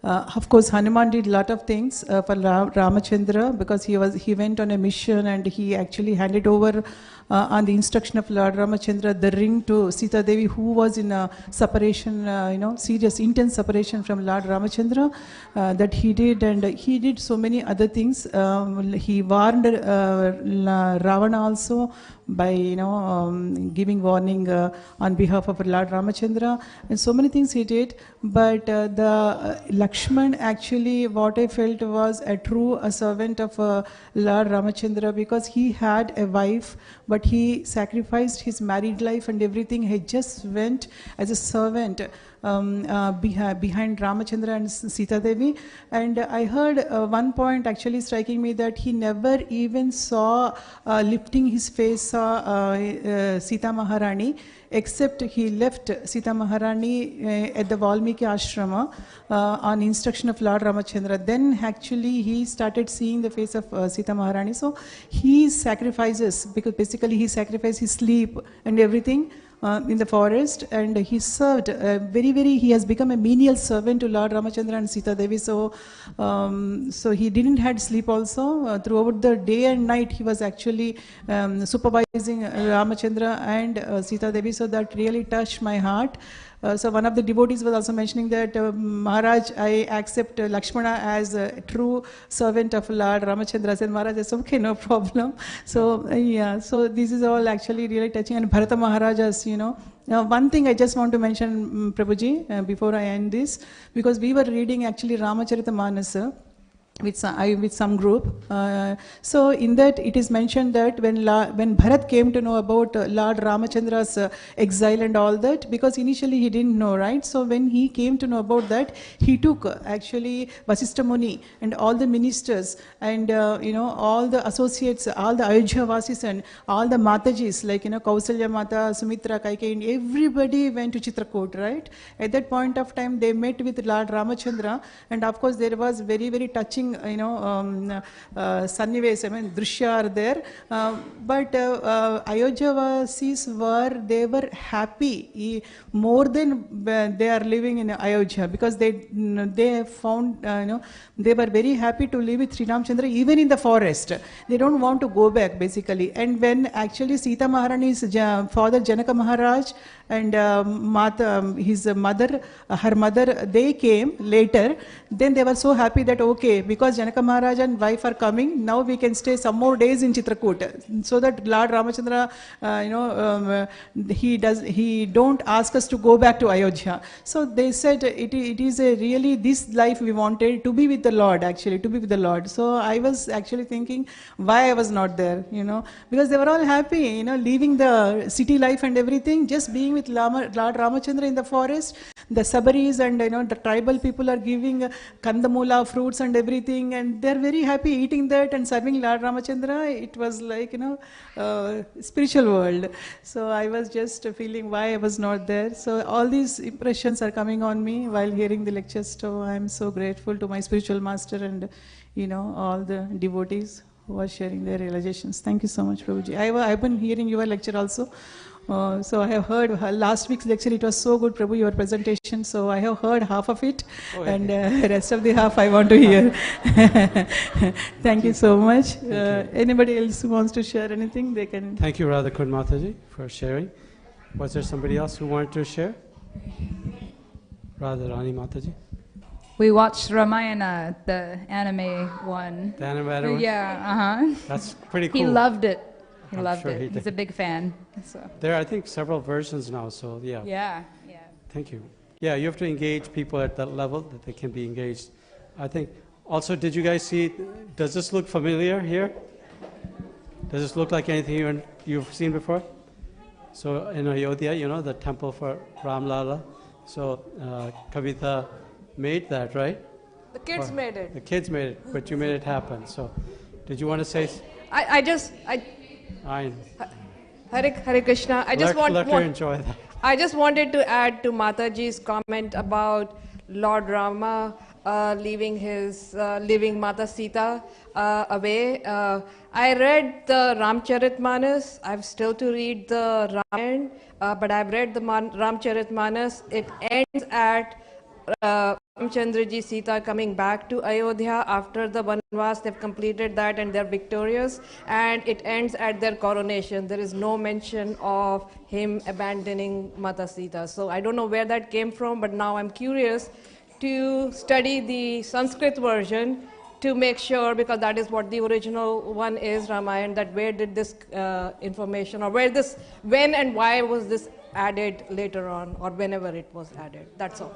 of course, Hanuman did a lot of things for Ramachandra, because he went on a mission, and he actually handed over on the instruction of Lord Ramachandra, the ring to Sita Devi, who was in a separation, serious, intense separation from Lord Ramachandra, that he did, and he did so many other things. He warned Ravana also by giving warning on behalf of Lord Ramachandra, and so many things he did. But the Lakshman, actually what I felt was a servant of Lord Ramachandra, because he had a wife, but he sacrificed his married life and everything. He just went as a servant behind Ramachandra and Sita Devi. And I heard one point actually striking me, that he never even saw lifting his face Sita Maharani, except he left Sita Maharani at the Valmiki Ashrama on instruction of Lord Ramachandra. Then actually he started seeing the face of Sita Maharani. So he sacrifices, because basically he sacrificed his sleep and everything in the forest, and he served he has become a menial servant to Lord Ramachandra and Sita Devi. So he didn't had sleep also. Throughout the day and night he was actually supervising Ramachandra and Sita Devi. So that really touched my heart. So one of the devotees was also mentioning that, Maharaj, I accept Lakshmana as a true servant of Lord Ramachandra. I said, Maharaj, it's okay, no problem. So so this is all actually really touching. And Bharata Maharajas, Now, one thing I just want to mention, Prabhuji, before I end this, because we were reading actually Ramacharitamanasa with some group. So in that it is mentioned that when Bharat came to know about Lord Ramachandra's exile and all that, because initially he didn't know, right? So when he came to know about that, he took actually Vasishtha Muni and all the ministers and all the associates, all the Ayodhya Vasis and all the Matajis, like Kausalya Mata, Sumitra, Kaikeyi, everybody went to Chitrakoot, right? At that point of time they met with Lord Ramachandra, and of course there was very, very touching Sannives, Drishya are there. But Ayodhya Vasis they were happy more than they are living in Ayodhya, because they found, they were very happy to live with Sri Ramchandra even in the forest. They don't want to go back basically. And when actually Sita Maharani's father Janaka Maharaj and his mother, her mother, they came later, then they were so happy that okay, because Janaka Maharaj and wife are coming, now we can stay some more days in Chitrakoot, so that Lord Ramachandra, he don't ask us to go back to Ayodhya. So they said it is a really this life we wanted, to be with the Lord, actually to be with the Lord. So I was actually thinking why I was not there, because they were all happy, leaving the city life and everything, just being with Lord Ramachandra in the forest. The Sabaris and the tribal people are giving kandamula fruits and everything, and they're very happy eating that and serving Lord Ramachandra. It was like spiritual world. So I was just feeling why I was not there. So all these impressions are coming on me while hearing the lectures. So I'm so grateful to my spiritual master and all the devotees who are sharing their realizations. Thank you so much, Prabhuji. I've been hearing your lecture also. So I have heard last week's lecture, it was so good, Prabhu, your presentation. So I have heard half of it, and rest of the half I want to hear. Thank you so much. Anybody else who wants to share anything, they can. Thank you, Radhakund Mataji, for sharing. Was there somebody else who wanted to share? Radharani Mataji? We watched Ramayana, the anime one. The anime one? Yeah, That's pretty cool. He loved it. He I'm loved sure it. He's a big fan. So. There are, I think, several versions now, so yeah. Yeah. Thank you. Yeah, you have to engage people at that level that they can be engaged. I think, also, did you guys see, does this look familiar here? Does this look like anything you've seen before? So in Ayodhya, the temple for Ram Lala. So Kavita made that, right? The kids made it. The kids made it, but you made it happen. So did you want to say? Hare Krishna. Let her enjoy that. I just wanted to add to Mataji's comment about Lord Rama leaving Mata Sita away. I read the Ramcharitmanas. I've still to read the Ramayana, but I've read the Ramcharitmanas. It ends at Ramchandraji, Sita coming back to Ayodhya after the Vanvas. They've completed that and they're victorious. And it ends at their coronation. There is no mention of him abandoning Mata Sita. So I don't know where that came from, but now I'm curious to study the Sanskrit version to make sure, because that is what the original one is, Ramayana, that where did this information, or when and why was this added later on, or whenever it was added. That's all.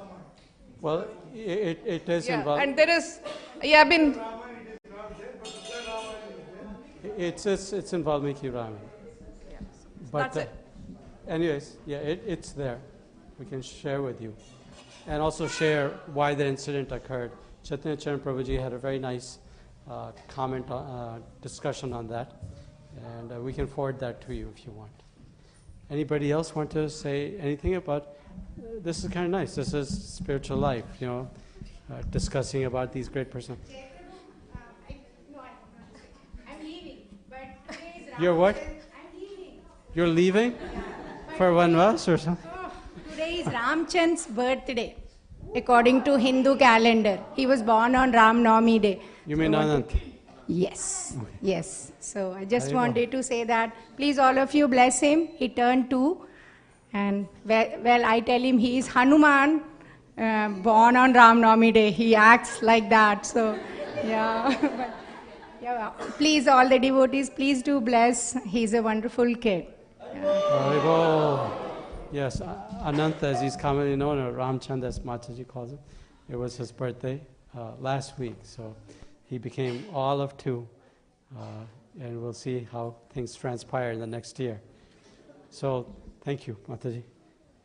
Well, it is Yeah, involved. and there is, yeah, I've been. It's in Valmiki Ramayana. Yes. But That's it. anyways, yeah, it's there. We can share with you, and also share why the incident occurred. Chaitanya Charan Prabhuji had a very nice comment, discussion on that, and we can forward that to you if you want. Anybody else want to say anything about? This is kind of nice. This is spiritual life, discussing about these great persons. I'm leaving, but today is You're what? I'm leaving. You're leaving for Vanvas or something? Today is Ramchand's birthday, according to Hindu calendar. He was born on Ram Navami day. You mean Anant? Yes, yes. So I just I know. wanted to say that, please all of you bless him. He turned 2. And well, I tell him he is Hanuman, born on Ram Navami day. He acts like that. So, yeah. But, yeah. Please, all the devotees, please do bless. He's a wonderful kid. Haribol. Yes, Anant, as he's commonly known, or Ramchand, as Mataji calls him, it was his birthday last week. So he became all of 2. And we'll see how things transpire in the next year. So, thank you, Mataji.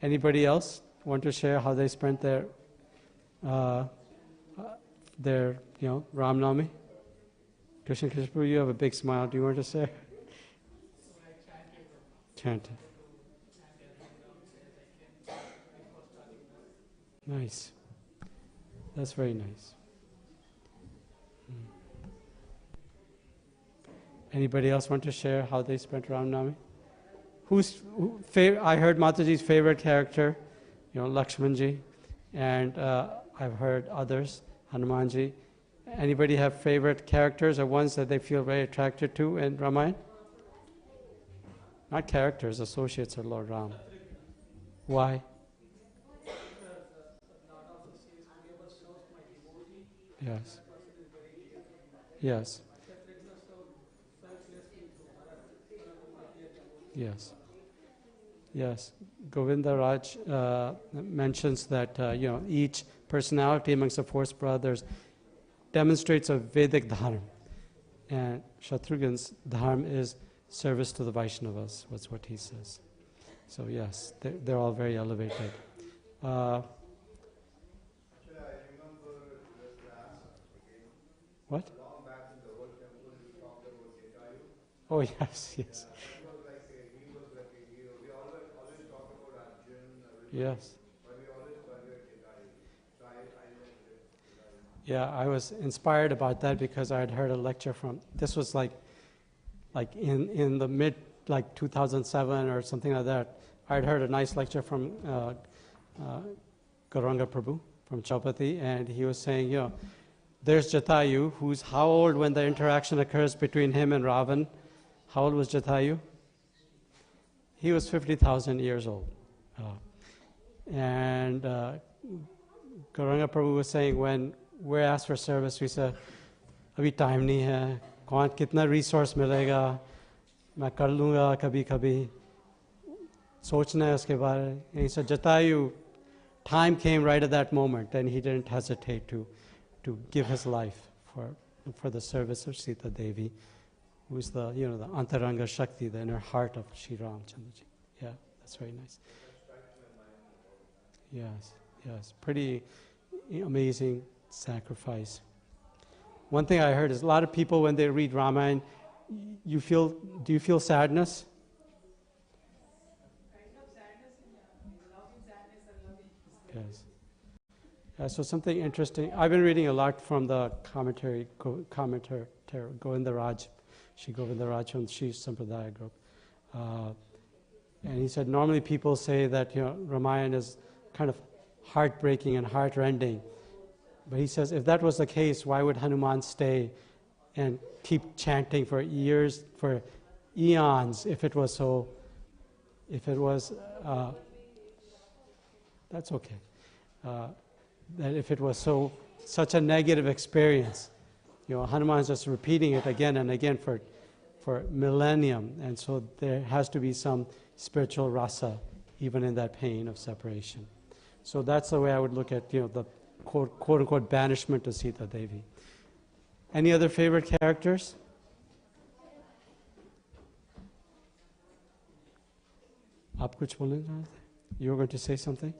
Anybody else want to share how they spent their Ram Navami? Krishna Krishna, you have a big smile. Do you want to say? Chanted. Nice. That's very nice. Anybody else want to share how they spent Ram Navami? I heard Mataji's favorite character, Lakshmanji, and I've heard others, Hanumanji. Anybody have favorite characters or ones that they feel very attracted to in Ramayana? Not characters, associates of Lord Ram. Why? Yes. Yes. Yes. Yes. Govinda Raj mentions that each personality amongst the 4 brothers demonstrates a Vedic dharma, and Shatrughan's dharma is service to the Vaishnavas. That's what he says. So yes, they're all very elevated. What? Oh yes, yes. Yes. Yeah, I was inspired about that because I had heard a lecture from, this was like in the mid, 2007 or something like that. I had heard a nice lecture from Gauranga Prabhu from Chaupati, and he was saying, there's Jatayu, who's how old when the interaction occurs between him and Ravan? How old was Jatayu? He was 50,000 years old. And Gauranga Prabhu was saying, when we're asked for service, we say, abhi time nahi hai, kaun kitna resource milega, main kar lunga kabhi kabhi, sochna hai uske bare. And he said, Jatayu, time came right at that moment, and he didn't hesitate to give his life for the service of Sita Devi, who is the the Antaranga Shakti, the inner heart of Sri Ramchandraji. Yeah, that's very nice. Yes, yes, pretty amazing sacrifice. One thing I heard is a lot of people when they read Ramayana, do you feel sadness? Yes. So something interesting. I've been reading a lot from the commentator Govinda Raj, Shri Govinda Raj from Shri Sampradaya group. And he said normally people say that Ramayana is kind of heartbreaking and heartrending, But he says, if that was the case, why would Hanuman stay and keep chanting for years, for eons, if it was, that's okay. That if it was such a negative experience, Hanuman is just repeating it again and again for millennium, and so there has to be some spiritual rasa even in that pain of separation. So that's the way I would look at the quote unquote banishment to Sita Devi. Any other favorite characters? आप कुछ बोलना चाहते हैं? You were going to say something?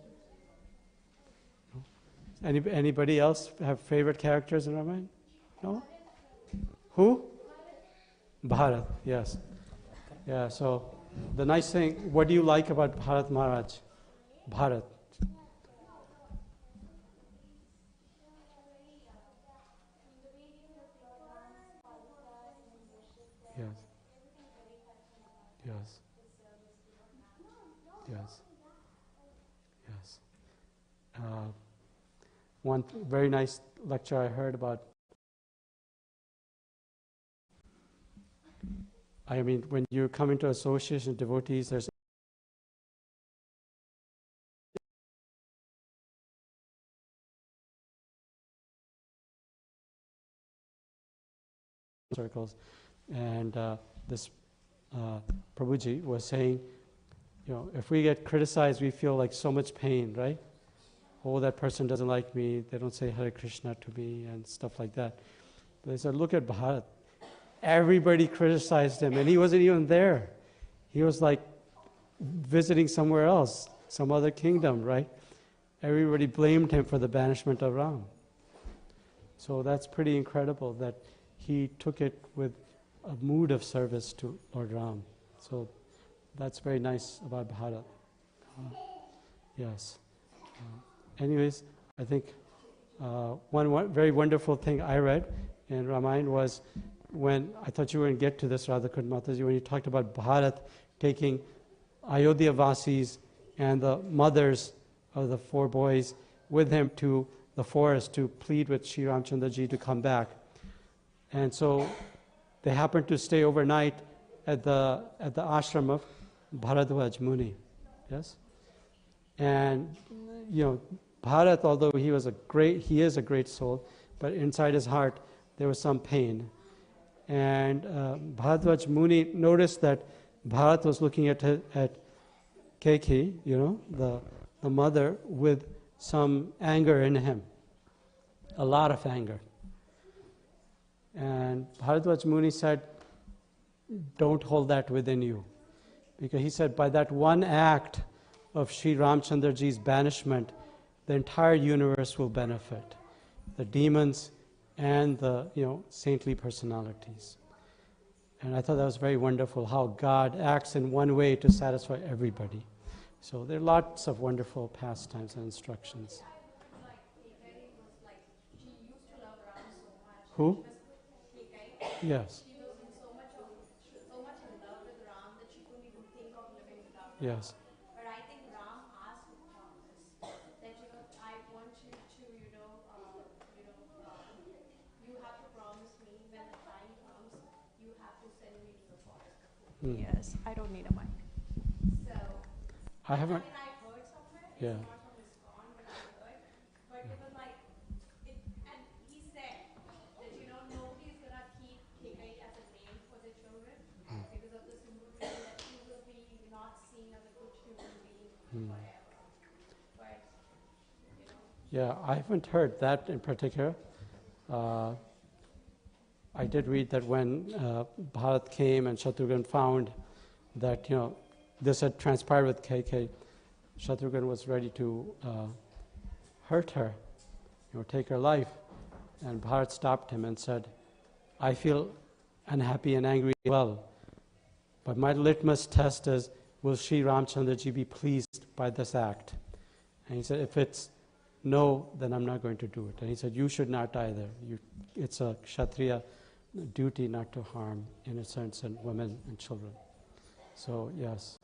No? Anybody else have favorite characters in Ramayana? No? Who? Bharat, yes. Yeah, so the nice thing, what do you like about Bharat Maharaj? Bharat. Yes. Yes. Yes. Yes. One very nice lecture I heard about, I mean, when you come into association of devotees, there's circles, and this Prabhuji was saying, if we get criticized, we feel like so much pain, right? Oh, that person doesn't like me, they don't say Hare Krishna to me, and stuff like that. But they said, look at Bharat. Everybody criticized him, and he wasn't even there. He was like visiting somewhere else, some other kingdom, right? Everybody blamed him for the banishment of Ram. So that's pretty incredible that he took it with a mood of service to Lord Ram. So that's very nice about Bharat. Yes. Anyways, I think one very wonderful thing I read in Ramayana was when, I thought you were going to get to this, Radhakund Mataji, when you talked about Bharat taking Ayodhya Vasis and the mothers of the 4 boys with him to the forest to plead with Sri Ramchandra Ji to come back. And so they happened to stay overnight at the ashram of Bharadwaj Muni. Yes? And Bharat, although he is a great soul, but inside his heart there was some pain. And Bharadwaj Muni noticed that Bharat was looking at Kaikeyi, the mother, with some anger in him, a lot of anger. And Bharadwaj Muni said, don't hold that within you. Because he said, by that one act of Sri Ramchandra Ji's banishment, the entire universe will benefit. The demons and the saintly personalities. And I thought that was very wonderful, how God acts in one way to satisfy everybody. So there are lots of wonderful pastimes and instructions. Who? Yes. She was in so much in love with Ram that she couldn't even think of living without Ram. Yes. But I think Ram asked with promise that I want you to you have to promise me when the time comes, you have to send me to the forest. Yes, I don't need a mic. So I haven't. I've heard somewhere. Yeah. It's not from ISKCON, but I heard. But it was like, and he said that nobody's gonna keep Kaikeyi as a name for their children because of the simple reason that he will be not seen as a good human being forever. But Yeah, I haven't heard that in particular. I did read that when Bharat came and Shatrughan found that this had transpired with Kaikeyi, Shatrughan was ready to hurt her, take her life, and Bharat stopped him and said, I feel unhappy and angry as well, but my litmus test is, will Sri Ramchandra Ji be pleased by this act? And he said, if it's no, then I'm not going to do it. And he said, you should not either. It's a Kshatriya duty not to harm innocents and women and children. So yes,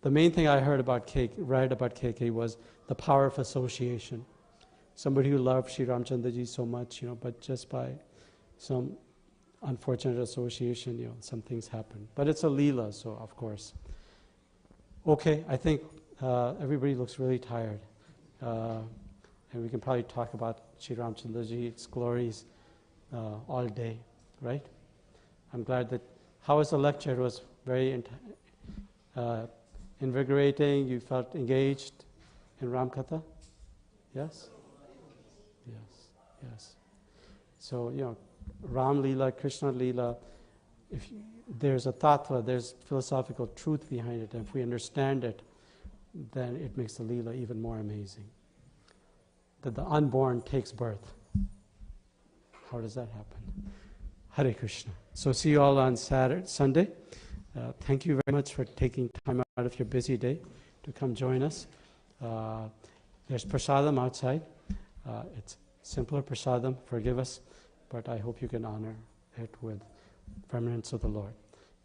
the main thing I read about Kaikeyi was the power of association. somebody who loved Sri Ramchandraji so much, but just by some unfortunate association, some things happen. But it's a Leela, so of course. Okay, I think everybody looks really tired. And we can probably talk about Sri Ramchandraji's glories all day, right? I'm glad that, how was the lecture? It was very invigorating. You felt engaged in Ramkatha? Yes? Yes. So, Ram Leela, Krishna Leela, there's a tattva, there's philosophical truth behind it, and if we understand it, then it makes the Leela even more amazing. That the unborn takes birth. How does that happen? Hare Krishna. So see you all on Sunday. Thank you very much for taking time out of your busy day to come join us. There's prasadam outside. It's simpler prasadam, forgive us, but I hope you can honor it with remembrance of the Lord.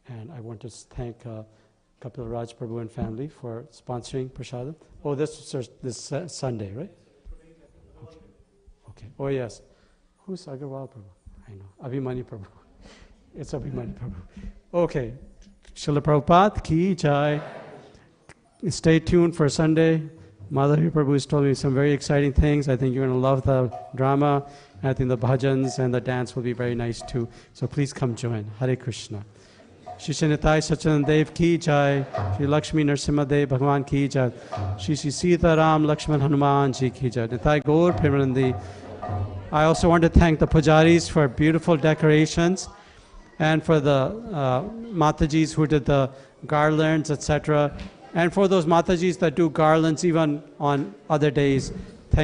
And I want to thank Kapil Raj Prabhu and family for sponsoring prasadam. Oh, this Sunday, right? Okay. Oh, yes. Who's Agarwal Prabhu? I know. Abhimanyu Prabhu. It's Abhimanyu Prabhu. Okay. Srila Prabhupada ki jai. Stay tuned for Sunday. Madhavi Prabhu has told me some very exciting things. I think you're going to love the drama. I think the bhajans and the dance will be very nice too. So please come join. Hare Krishna. Shri Nitai Sachidanand Dev ki jai. Shri Lakshmi Narasimha Dev Bhagwan ki jai. Shri Sita Ram Lakshman Hanuman ji ki jai. Nitai Gaur Premanandi. I also want to thank the pujaris for beautiful decorations and for the Matajis who did the garlands, etc. And for those Matajis that do garlands even on other days.